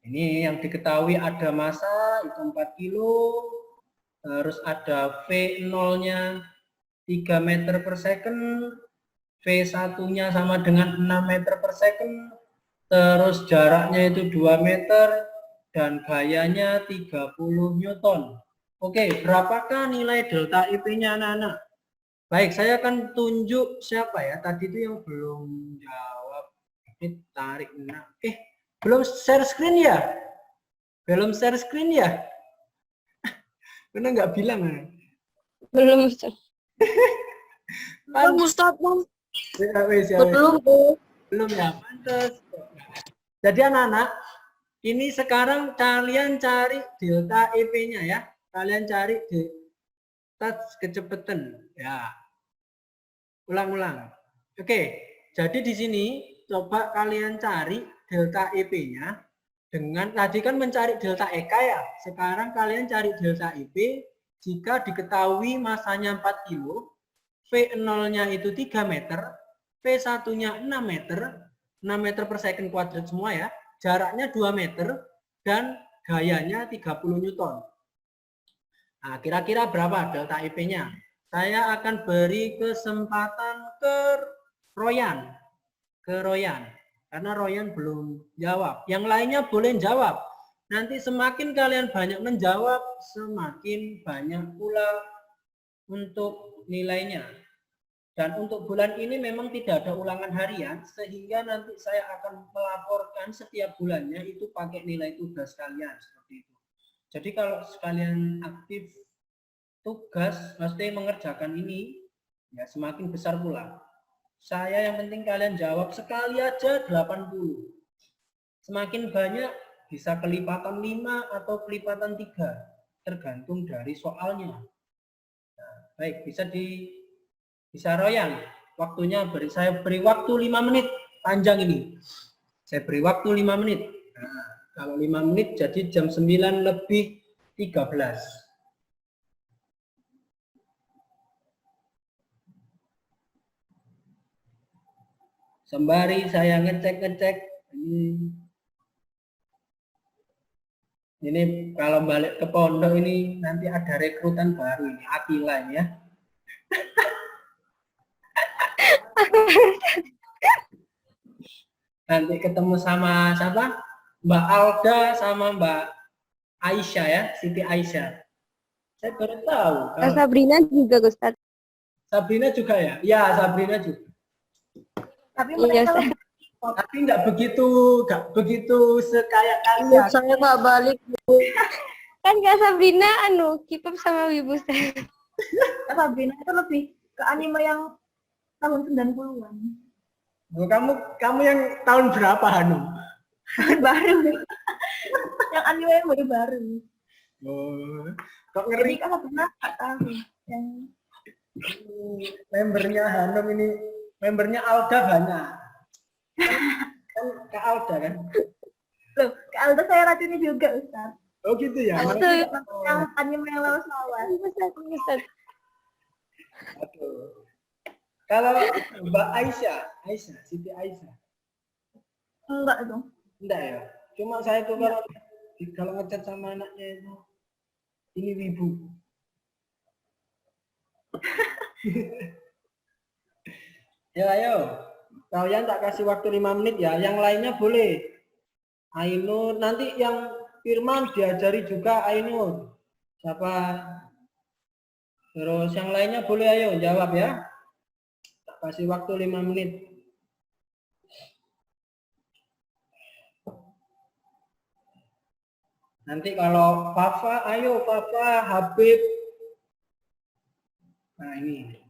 Ini yang diketahui ada massa itu 4 kilo, terus ada V0-nya 3 meter per second, V1-nya sama dengan 6 meter per second, terus jaraknya itu 2 meter, dan gayanya 30 Newton. Oke, berapakah nilai delta IP-nya anak-anak? Baik, saya akan tunjuk siapa ya, tadi itu yang belum jawab. Ini tarik, belum share screen ya? Belum share screen ya? Karena nggak bilang ya? Belum, Ustaz. Kan, Ustaz, Belum. belum ya, pantas. Jadi anak-anak, ini sekarang kalian cari delta EP-nya ya. Kalian cari delta kecepatan ya. Ulang-ulang. Oke, jadi di sini coba kalian cari delta EP-nya dengan tadi kan mencari delta EK ya. Sekarang kalian cari delta EP jika diketahui masanya 4 kilo, V0-nya itu 3 meter, V1-nya 6 meter, 6 meter per second kuadrat semua ya, jaraknya 2 meter, dan gayanya 30 Newton. Nah, kira-kira berapa delta IP-nya? Saya akan beri kesempatan ke Royan. Karena Royan belum jawab. Yang lainnya boleh jawab. Nanti semakin kalian banyak menjawab, semakin banyak pula untuk nilainya. Dan untuk bulan ini memang tidak ada ulangan harian, sehingga nanti saya akan melaporkan setiap bulannya itu pakai nilai tugas kalian seperti itu. Jadi kalau sekalian aktif tugas, pasti mengerjakan ini, ya semakin besar pula. Saya yang penting kalian jawab sekali aja 80. Semakin banyak bisa kelipatan 5 atau kelipatan 3, tergantung dari soalnya. Nah, baik, bisa Royan. Waktunya saya beri waktu 5 menit, panjang ini. Saya beri waktu 5 menit. Nah, kalau 5 menit jadi jam 9 lebih 13. Sembari saya ngecek ini kalau balik ke pondok ini nanti ada rekrutan baru ini, Akila ini ya. Nanti ketemu sama siapa? Mbak Alda sama Mbak Aisyah ya, Siti Aisyah. Saya baru tahu. Kak Sabrina juga, Ustaz. Sabrina juga ya? Ya, Sabrina juga. Tapi Iya, mereka Ustaz. Tapi nggak begitu sekaya kalian. Saya nggak balik. Kan Kak Sabrina K-pop sama Wibu, Ustaz. Sabrina itu lebih ke anime yang tahun 90-an. Oh, kamu yang tahun berapa, Hanum? Baru. Yang anime yang baru. Oh, kok Jadi ngeri. kan Sabrina nggak tahu. Yang Membernya Hanum ini, membernya Alda banyak. Kan Kak Alda kan? loh, ke Alda saya racuni juga, Ustaz. Oh gitu ya. Yang anime yang lawas-lawas. Ustaz. Aduh. Kalau Mbak Aisyah, Siti Aisyah. Enggak dong. Enggak ya. Cuma saya tuh kalau ngecat sama anaknya itu ini wibu. Ya ayo. Kalian tak kasih waktu 5 menit ya. Yang lainnya boleh. Ainur, nanti yang Firman diajari juga Ainur. Siapa? Terus yang lainnya boleh ayo jawab ya. Tak kasih waktu 5 menit. Nanti kalau Papa, ayo Papa, Habib. Nah ini.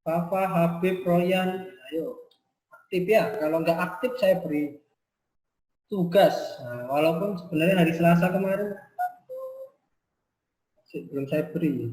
Papa, Habib, Royan, ayo. Aktif ya. Kalau nggak aktif saya beri tugas. Nah, walaupun sebenarnya hari Selasa kemarin belum saya beri.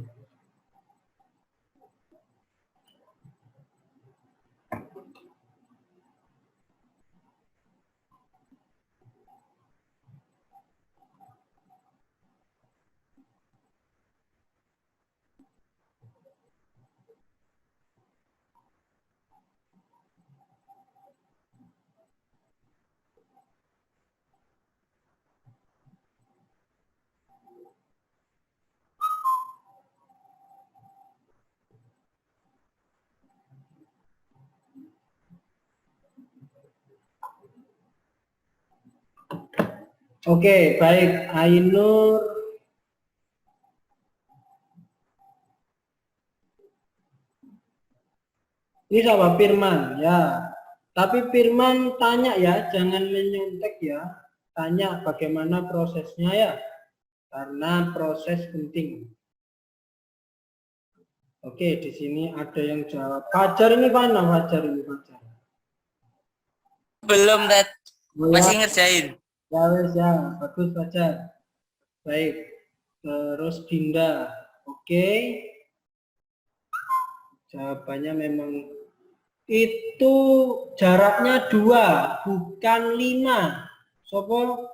Oke, baik. Ainur. Ini sama Firman, ya. Tapi Firman tanya ya, jangan menyontek ya. Tanya bagaimana prosesnya ya. Karena proses penting. Oke, di sini ada yang jawab. Fajar ini mana? Fajar ini Fajar. Belum, Dad. Oh, ya. Masih ngerjain. Ya, wes ya. Bagus Fajar. Baik. Terus Dinda. Oke. Jawabannya memang itu jaraknya 2, bukan 5. Sopo?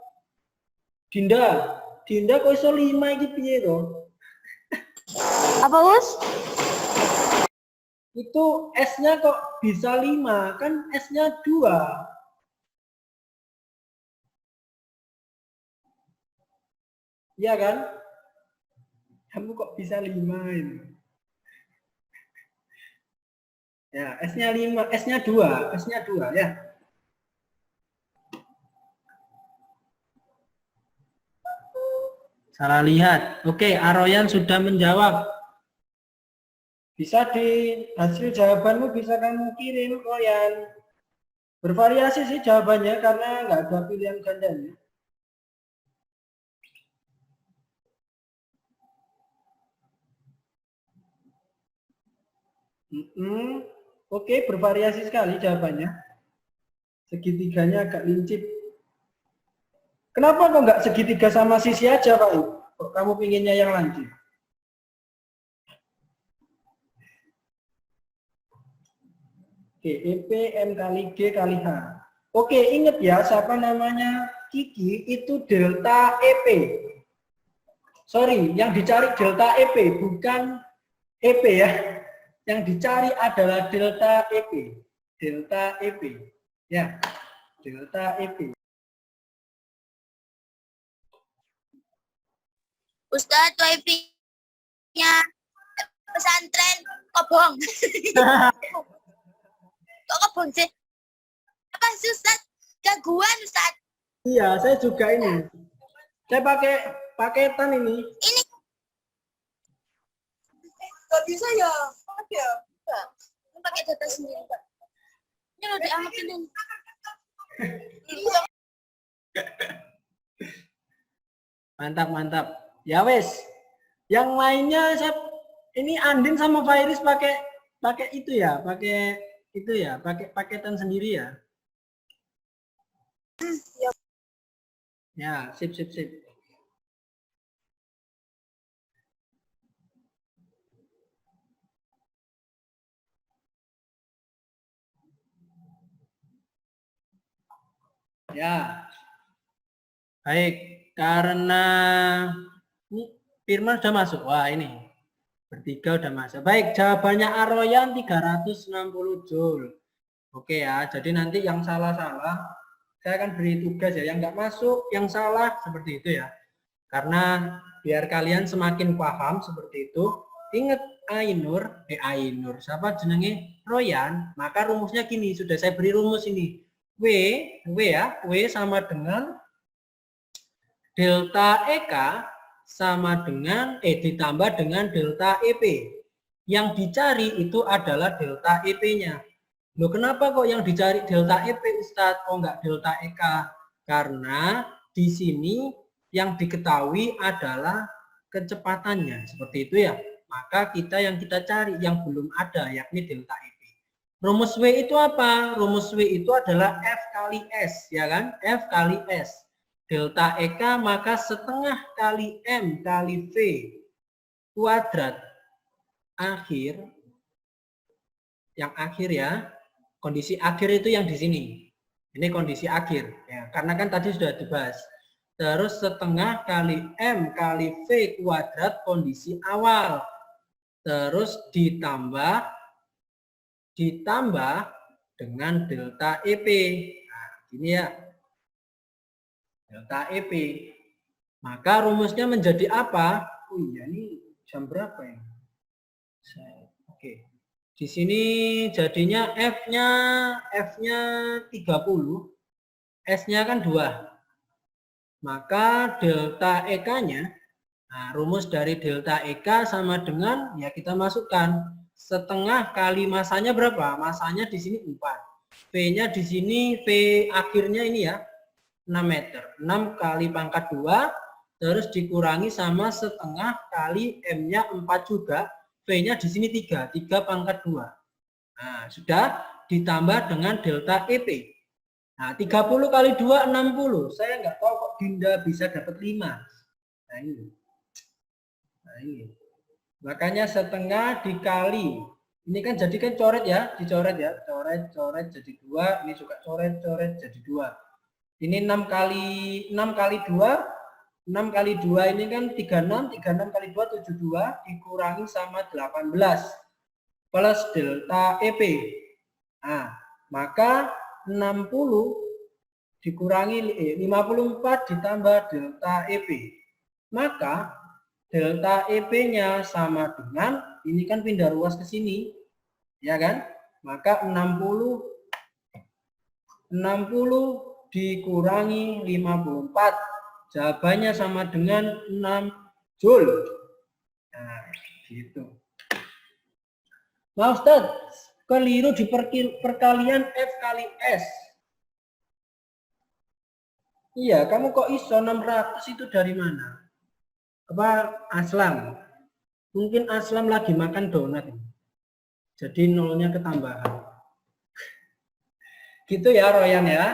Dinda. Dinda kok iso 5 iki piye to? Apa, Us? Itu S-nya kok bisa 5, kan S-nya 2. Iya kan? Kamu kok bisa 5 ini? Ya, S-nya 5, S-nya 2, S-nya 2 ya. Salah lihat. Oke, Aroyan sudah menjawab. Bisa di hasil jawabanmu bisa kamu kirim, Royan. Bervariasi sih jawabannya karena nggak ada pilihan gandanya. Oke, bervariasi sekali jawabannya. Segitiganya agak lincip. Kenapa kok nggak segitiga sama sisi aja, Pak? Kok kamu pinginnya yang lancip? Oke, EP M kali G kali H. Oke, ingat ya, siapa namanya Kiki itu delta EP. Sorry, yang dicari delta EP, bukan EP ya. Yang dicari adalah delta EP. Delta EP. Ya, delta EP. Ustadz, wifi-nya pesantren kobong. Kok kobong sih? Apa sih, Ustadz? Gangguan, Ustadz. Iya, saya juga ini. Saya pakai paketan ini. Ini Gak bisa ya? Ya. Ini pakai data sendiri, Pak. Ini lo diamatin ini. Mantap, mantap. Ya wes. Yang lainnya saya ini Andin sama Fairis pakai itu ya, pakai itu ya, pakai paketan sendiri ya. Ya, sip sip sip. Ya. Baik, karena ini Firman sudah masuk. Wah, ini bertiga udah masuk. Baik, jawabannya Aroyan 360 Joule. Oke ya, jadi nanti yang salah-salah saya akan beri tugas ya, yang nggak masuk, yang salah seperti itu ya. Karena biar kalian semakin paham seperti itu, ingat Ainur, siapa jenenge Royan, maka rumusnya gini, sudah saya beri rumus ini. W ya, W sama dengan delta EK sama dengan ditambah dengan delta EP. Yang dicari itu adalah delta EP-nya. Loh, kenapa kok yang dicari delta EP, Ustadz? Kok nggak delta EK? Karena di sini yang diketahui adalah kecepatannya. Seperti itu ya. Maka yang kita cari yang belum ada, yakni delta EP. Rumus W itu apa? Rumus W itu adalah F kali S, ya kan? F kali S. Delta EK maka setengah kali M kali V kuadrat akhir, yang akhir ya, kondisi akhir itu yang di sini. Ini kondisi akhir, ya, karena kan tadi sudah dibahas. Terus setengah kali M kali V kuadrat kondisi awal. Terus ditambah dengan delta EP. Nah, ini ya. Delta EP. Maka rumusnya menjadi apa? Oh iya, ini jam berapa ya? Oke. Di sini jadinya F-nya 30, S-nya kan 2. Maka delta EK-nya, nah, rumus dari delta EK sama dengan, ya kita masukkan setengah kali masanya berapa? Masanya di sini 4. V-nya di sini, V akhirnya ini ya, 6 meter. 6 kali pangkat 2, terus dikurangi sama setengah kali M-nya 4 juga. V-nya di sini 3 pangkat 2. Nah, sudah ditambah dengan delta EP. Nah, 30 kali 2, 60. Saya nggak tahu kok Dinda bisa dapat 5. Nah, ini. Nah, ini. Makanya setengah dikali. Ini kan jadi kan coret ya, dicoret ya. Coret jadi 2, ini juga coret jadi 2. Ini 6 kali 2. 6 kali 2 ini kan 36. 36 kali 2, 72. Dikurangi sama 18. Plus delta EP. Nah, maka 60 dikurangi 54 ditambah delta EP. Maka delta EP-nya sama dengan, ini kan pindah ruas ke sini, ya kan? Maka 60 dikurangi 54. Jawabannya sama dengan 6 Joule. Nah, gitu. Nah, Ustadz, keliru di perkalian F kali S. Iya, kamu kok iso 600 itu dari mana? Apa Aslam? Mungkin Aslam lagi makan donat. Jadi nolnya ketambahan. Gitu ya, Royan ya.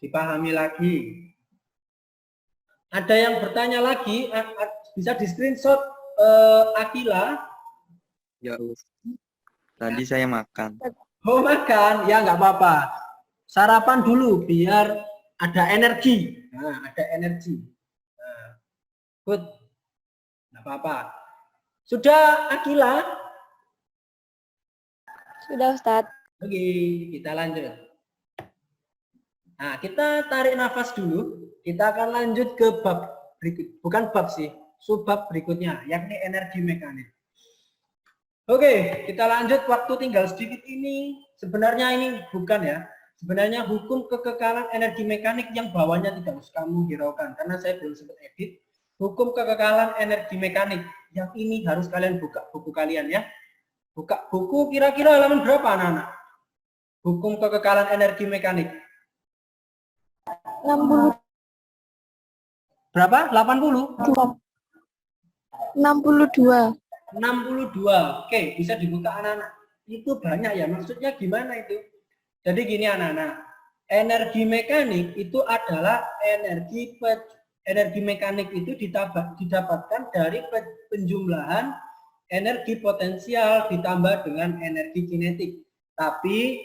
Dipahami lagi. Ada yang bertanya lagi, bisa di screenshot Akila. Ya, tadi saya makan. Oh, makan, ya nggak apa-apa. Sarapan dulu biar ada energi. Nah, ada energi. Nah, good, nggak apa-apa. Sudah, Akila? Sudah, Ustadz. Oke, kita lanjut. Nah, kita tarik nafas dulu. Kita akan lanjut ke bab berikut. Bukan bab sih, subbab berikutnya, yakni energi mekanik. Oke, kita lanjut. Waktu tinggal sedikit ini. Sebenarnya ini bukan ya. Sebenarnya hukum kekekalan energi mekanik yang bawahnya tidak usah kamu hiraukan. Karena saya belum sempat edit. Hukum kekekalan energi mekanik. Yang ini harus kalian buka buku kalian ya. Buka buku kira-kira halaman berapa anak-anak? Hukum kekekalan energi mekanik. 60. Berapa? 80? 62. 62. Oke, bisa dibuka anak-anak. Itu banyak ya. Maksudnya gimana itu? Jadi gini anak-anak. Energi mekanik itu adalah energi mekanik itu didapatkan dari penjumlahan energi potensial ditambah dengan energi kinetik. Tapi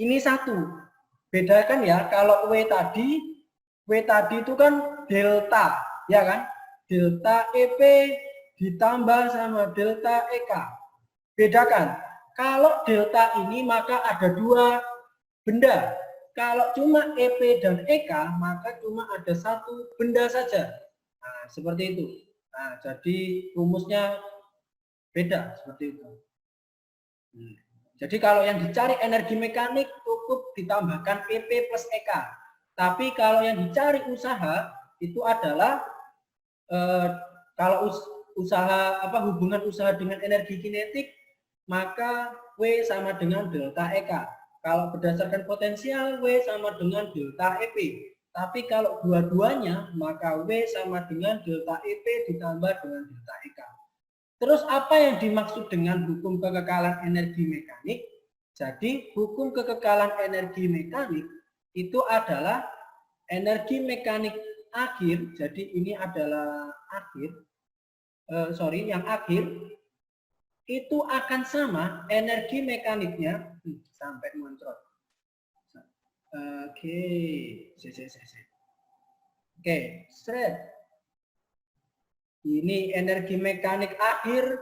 ini satu. Bedakan ya, kalau W tadi itu kan delta, ya kan? Delta EP ditambah sama delta EK. Bedakan. Kalau delta ini maka ada dua benda. Kalau cuma EP dan EK maka cuma ada satu benda saja. Nah, seperti itu. Nah, jadi rumusnya beda seperti itu. Jadi kalau yang dicari energi mekanik cukup ditambahkan EP plus EK. Tapi kalau yang dicari usaha itu adalah kalau usaha hubungan usaha dengan energi kinetik maka W sama dengan delta EK. Kalau berdasarkan potensial W sama dengan delta EP. Tapi kalau dua-duanya maka W sama dengan delta EP ditambah dengan delta EK. Terus apa yang dimaksud dengan hukum kekekalan energi mekanik? Jadi hukum kekekalan energi mekanik itu adalah energi mekanik akhir. Jadi ini adalah akhir. Yang akhir itu akan sama energi mekaniknya sampai muncrat. Oke, straight. Ini energi mekanik akhir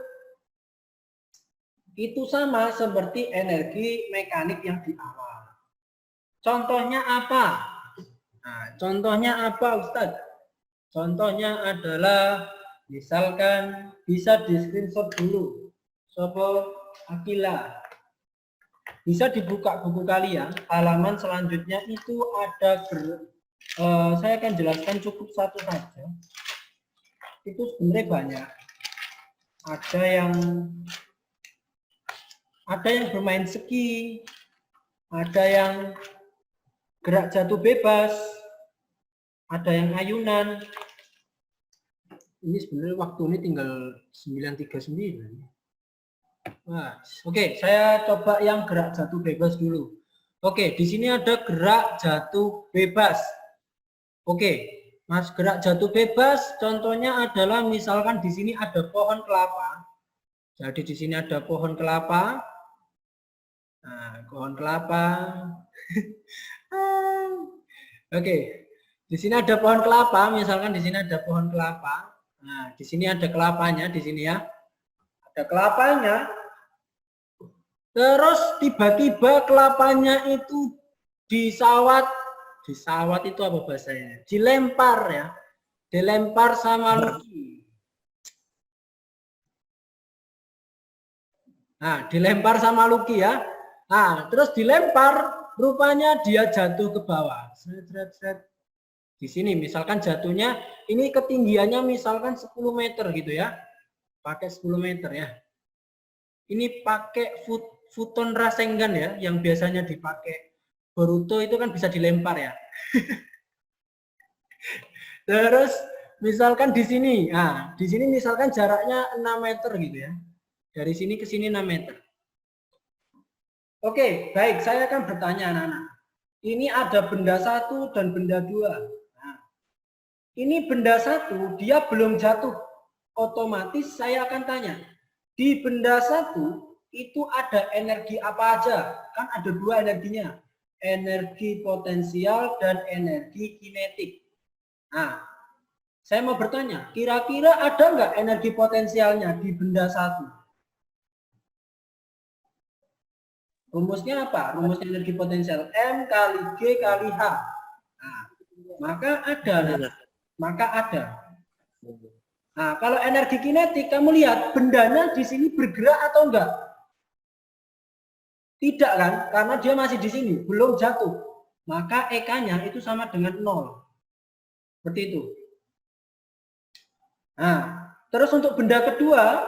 itu sama seperti energi mekanik yang di awal. Contohnya apa? Nah, contohnya apa, Ustadz? Contohnya adalah misalkan bisa di screenshot dulu. Sopo Akila. Bisa dibuka buku kalian, halaman selanjutnya itu ada Saya akan jelaskan cukup satu saja. Itu sebenarnya banyak. Ada yang bermain ski, ada yang gerak jatuh bebas, ada yang ayunan. Ini sebenarnya waktu ini tinggal 9.39. Nah, oke, saya coba yang gerak jatuh bebas dulu. Oke, di sini ada gerak jatuh bebas. Oke, Mas, gerak jatuh bebas contohnya adalah misalkan di sini ada pohon kelapa. Jadi di sini ada pohon kelapa. Nah, pohon kelapa. Oke, di sini ada pohon kelapa. Misalkan di sini ada pohon kelapa. Nah, di sini ada kelapanya di sini ya. Ada kelapanya. Terus tiba-tiba kelapanya itu disawat itu apa bahasanya? Dilempar ya. Dilempar sama Lucky. Nah, dilempar sama Lucky ya. Nah, terus dilempar, rupanya dia jatuh ke bawah. Di sini misalkan jatuhnya, ini ketinggiannya misalkan 10 meter gitu ya. Pakai 10 meter ya. Ini pakai futon Rasengan ya, yang biasanya dipakai Boruto itu kan bisa dilempar ya. Terus misalkan di sini, nah di sini misalkan jaraknya 6 meter gitu ya. Dari sini ke sini 6 meter. Oke, baik, saya akan bertanya anak-anak. Ini ada benda 1 dan benda 2. Nah, ini benda 1, dia belum jatuh. Otomatis saya akan tanya, di benda 1 itu ada energi apa aja? Kan ada 2 energinya. Energi potensial dan energi kinetik. Nah, saya mau bertanya, kira-kira ada nggak energi potensialnya di benda 1? Rumusnya apa? Rumusnya energi potensial M kali G kali H. Nah, maka ada. Maka ada. Nah, kalau energi kinetik, kamu lihat bendanya di sini bergerak atau enggak? Tidak kan? Karena dia masih di sini, belum jatuh. Maka EK-nya itu sama dengan 0. Seperti itu. Nah, terus untuk benda kedua,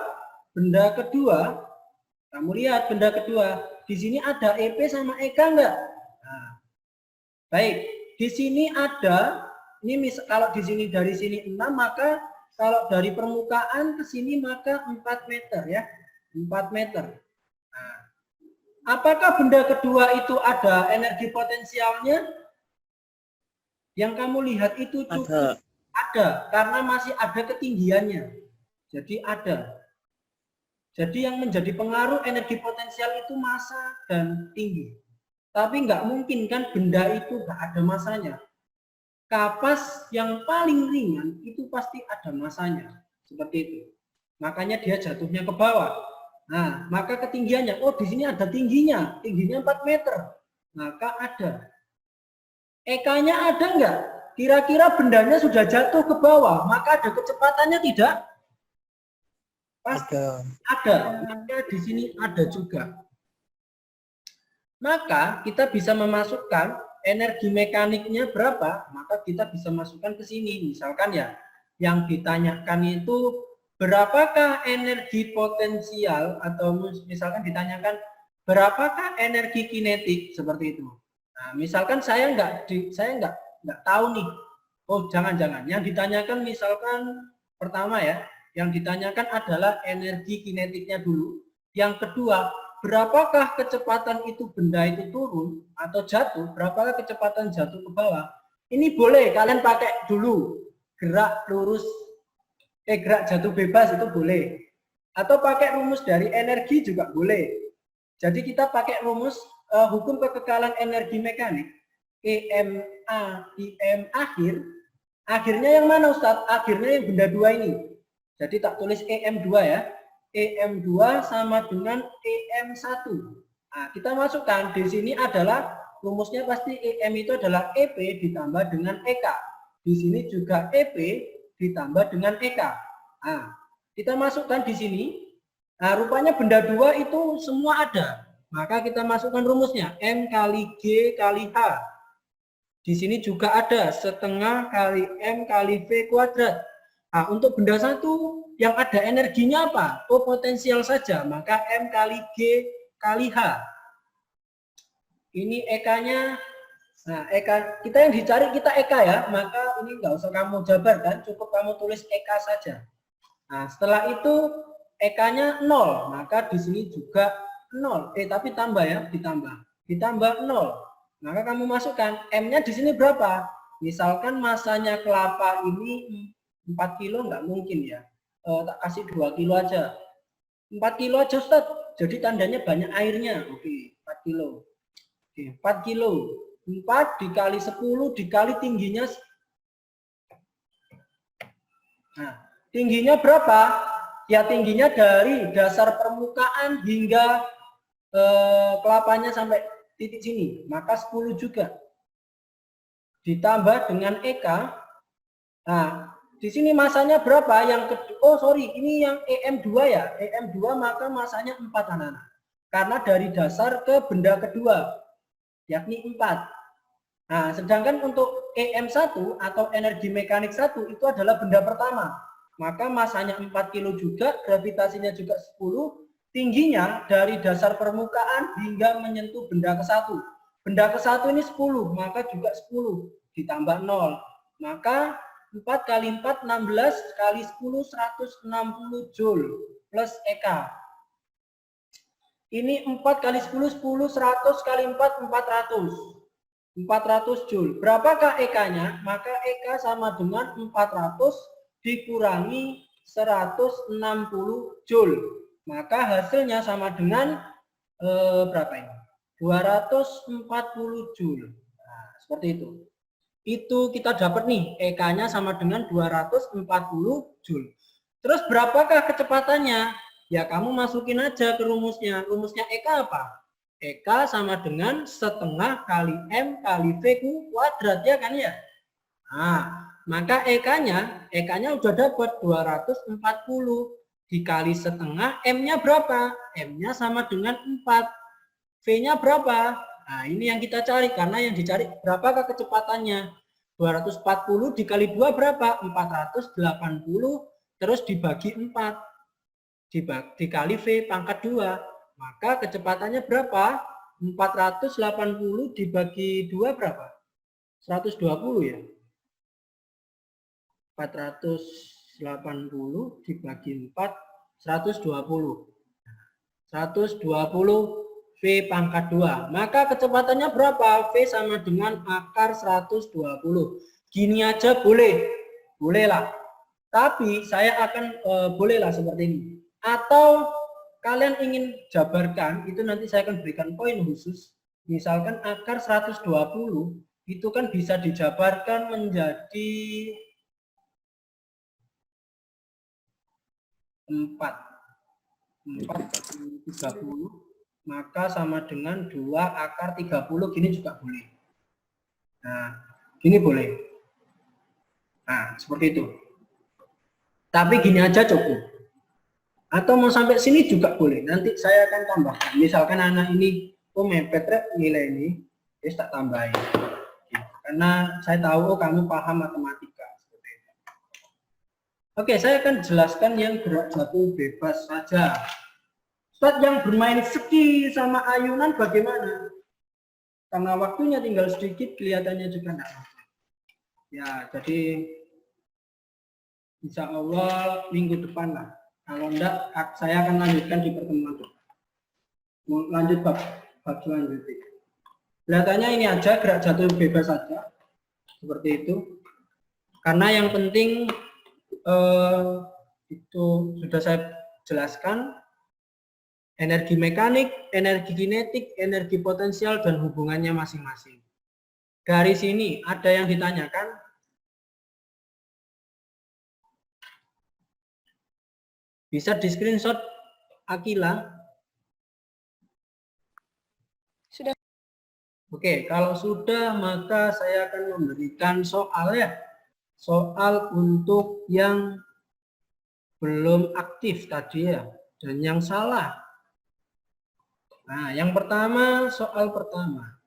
kamu lihat benda kedua, di sini ada EP sama EK enggak? Nah, baik, di sini ada, ini kalau di sini dari sini 6, maka kalau dari permukaan ke sini maka 4 meter ya, 4 meter. Nah, apakah benda kedua itu ada energi potensialnya? Yang kamu lihat itu cukup ada, karena masih ada ketinggiannya. Jadi ada. Jadi yang menjadi pengaruh energi potensial itu massa dan tinggi. Tapi nggak mungkin kan benda itu nggak ada massanya. Kapas yang paling ringan itu pasti ada massanya. Seperti itu. Makanya dia jatuhnya ke bawah. Nah, maka ketinggiannya, oh di sini ada tingginya 4 meter. Maka ada. EK-nya ada nggak? Kira-kira bendanya sudah jatuh ke bawah, maka ada kecepatannya tidak? Pasti ada. Maka di sini ada juga. Maka kita bisa memasukkan energi mekaniknya berapa, maka kita bisa masukkan ke sini. Misalkan ya, yang ditanyakan itu berapakah energi potensial, atau misalkan ditanyakan berapakah energi kinetik, seperti itu. Nah, misalkan saya nggak tahu nih. Oh, jangan-jangan. Yang ditanyakan misalkan pertama ya, yang ditanyakan adalah energi kinetiknya dulu. Yang kedua, berapakah kecepatan itu benda itu turun atau jatuh, berapakah kecepatan jatuh ke bawah. Ini boleh kalian pakai dulu gerak lurus, gerak jatuh bebas itu boleh. Atau pakai rumus dari energi juga boleh. Jadi kita pakai rumus hukum kekekalan energi mekanik, EMA IM akhirnya yang mana Ustadz? Akhirnya yang benda 2 ini. Jadi tak tulis EM2 ya. EM2 sama dengan EM1. Nah, kita masukkan di sini adalah rumusnya pasti EM itu adalah EP ditambah dengan EK. Di sini juga EP ditambah dengan EK. Nah, kita masukkan di sini. Nah, rupanya benda 2 itu semua ada. Maka kita masukkan rumusnya M kali G kali H. Di sini juga ada setengah kali M kali V kuadrat. Nah, untuk benda satu yang ada energinya apa? Oh, potensial saja. Maka M kali G kali H. Ini EK-nya. Nah, EK kita yang dicari kita EK ya. Maka ini nggak usah kamu jabarkan, cukup kamu tulis EK saja. Nah, setelah itu EK-nya 0. Maka di sini juga 0. Tapi tambah ya, ditambah 0. Maka kamu masukkan M-nya di sini berapa? Misalkan masanya kelapa ini 4 kilo nggak mungkin ya. Tak kasih 2 kilo aja. 4 kilo aja Ustaz. Jadi tandanya banyak airnya. Oke, 4 kilo. Oke, 4 kilo. 4 dikali 10 dikali tingginya. Nah, tingginya berapa? Ya tingginya dari dasar permukaan hingga kelapanya sampai titik sini, maka 10 juga. Ditambah dengan EK. Nah, di sini masanya berapa? Yang kedua, oh sorry, ini yang EM2 ya. EM2 maka masanya 4 anak-anak. Karena dari dasar ke benda kedua, yakni 4. Nah, sedangkan untuk EM1 atau energi mekanik 1 itu adalah benda pertama. Maka masanya 4 kilo juga, gravitasinya juga 10. Tingginya dari dasar permukaan hingga menyentuh benda ke-1. Benda ke-1 ini 10, maka juga 10 ditambah 0. Maka 4 kali 4 16 kali 10 160 joule plus EK. Ini 4 kali 10 10 100 kali 4 400 joule. Berapakah EK-nya? Maka EK sama dengan 400 dikurangi 160 joule. Maka hasilnya sama dengan berapa ini? 240 joule. Nah, seperti itu. Itu kita dapat nih, EK-nya sama dengan 240 joule. Terus berapakah kecepatannya? Ya kamu masukin aja ke rumusnya. Rumusnya EK apa? EK sama dengan setengah kali M kali V kuadrat, ya kan ya? Nah, maka EK-nya udah dapat 240 dikali setengah, M-nya berapa? M-nya sama dengan 4. V-nya berapa? Nah, ini yang kita cari, karena yang dicari berapakah kecepatannya? 240 dikali 2 berapa? 480, terus dibagi 4. Dikali V pangkat 2. Maka kecepatannya berapa? 480 dibagi 2 berapa? 120 ya? 480 dibagi 4, 120. 120 V pangkat 2. Maka kecepatannya berapa? V sama dengan akar 120. Gini aja boleh. Bolehlah. Tapi saya akan bolehlah seperti ini. Atau kalian ingin jabarkan, itu nanti saya akan berikan poin khusus. Misalkan akar 120 itu kan bisa dijabarkan menjadi 4 30, maka sama dengan 2 akar 30, gini juga boleh. Nah, gini boleh. Nah, seperti itu. Tapi gini aja cukup. Atau mau sampai sini juga boleh. Nanti saya akan tambahkan. Misalkan anak ini, oh mepet nilai ini, tak tambahin. Karena saya tahu kamu paham matematika. Oke, saya akan jelaskan yang gerak jatuh bebas saja. Ustaz, yang bermain ski sama ayunan bagaimana? Karena waktunya tinggal sedikit, kelihatannya juga enggak. Ya, jadi insya Allah minggu depan lah. Kalau enggak, saya akan lanjutkan di pertemuan depan. Lanjut bab selanjutnya. Kelihatannya ini aja, gerak jatuh bebas saja. Seperti itu. Karena yang penting itu sudah saya jelaskan, energi mekanik, energi kinetik, energi potensial, dan hubungannya masing-masing. Dari sini ada yang ditanyakan? Bisa di screenshot Akila? Sudah. Oke, kalau sudah maka saya akan memberikan soal ya. Soal untuk yang belum aktif tadi ya, dan yang salah. Nah, yang pertama, soal pertama.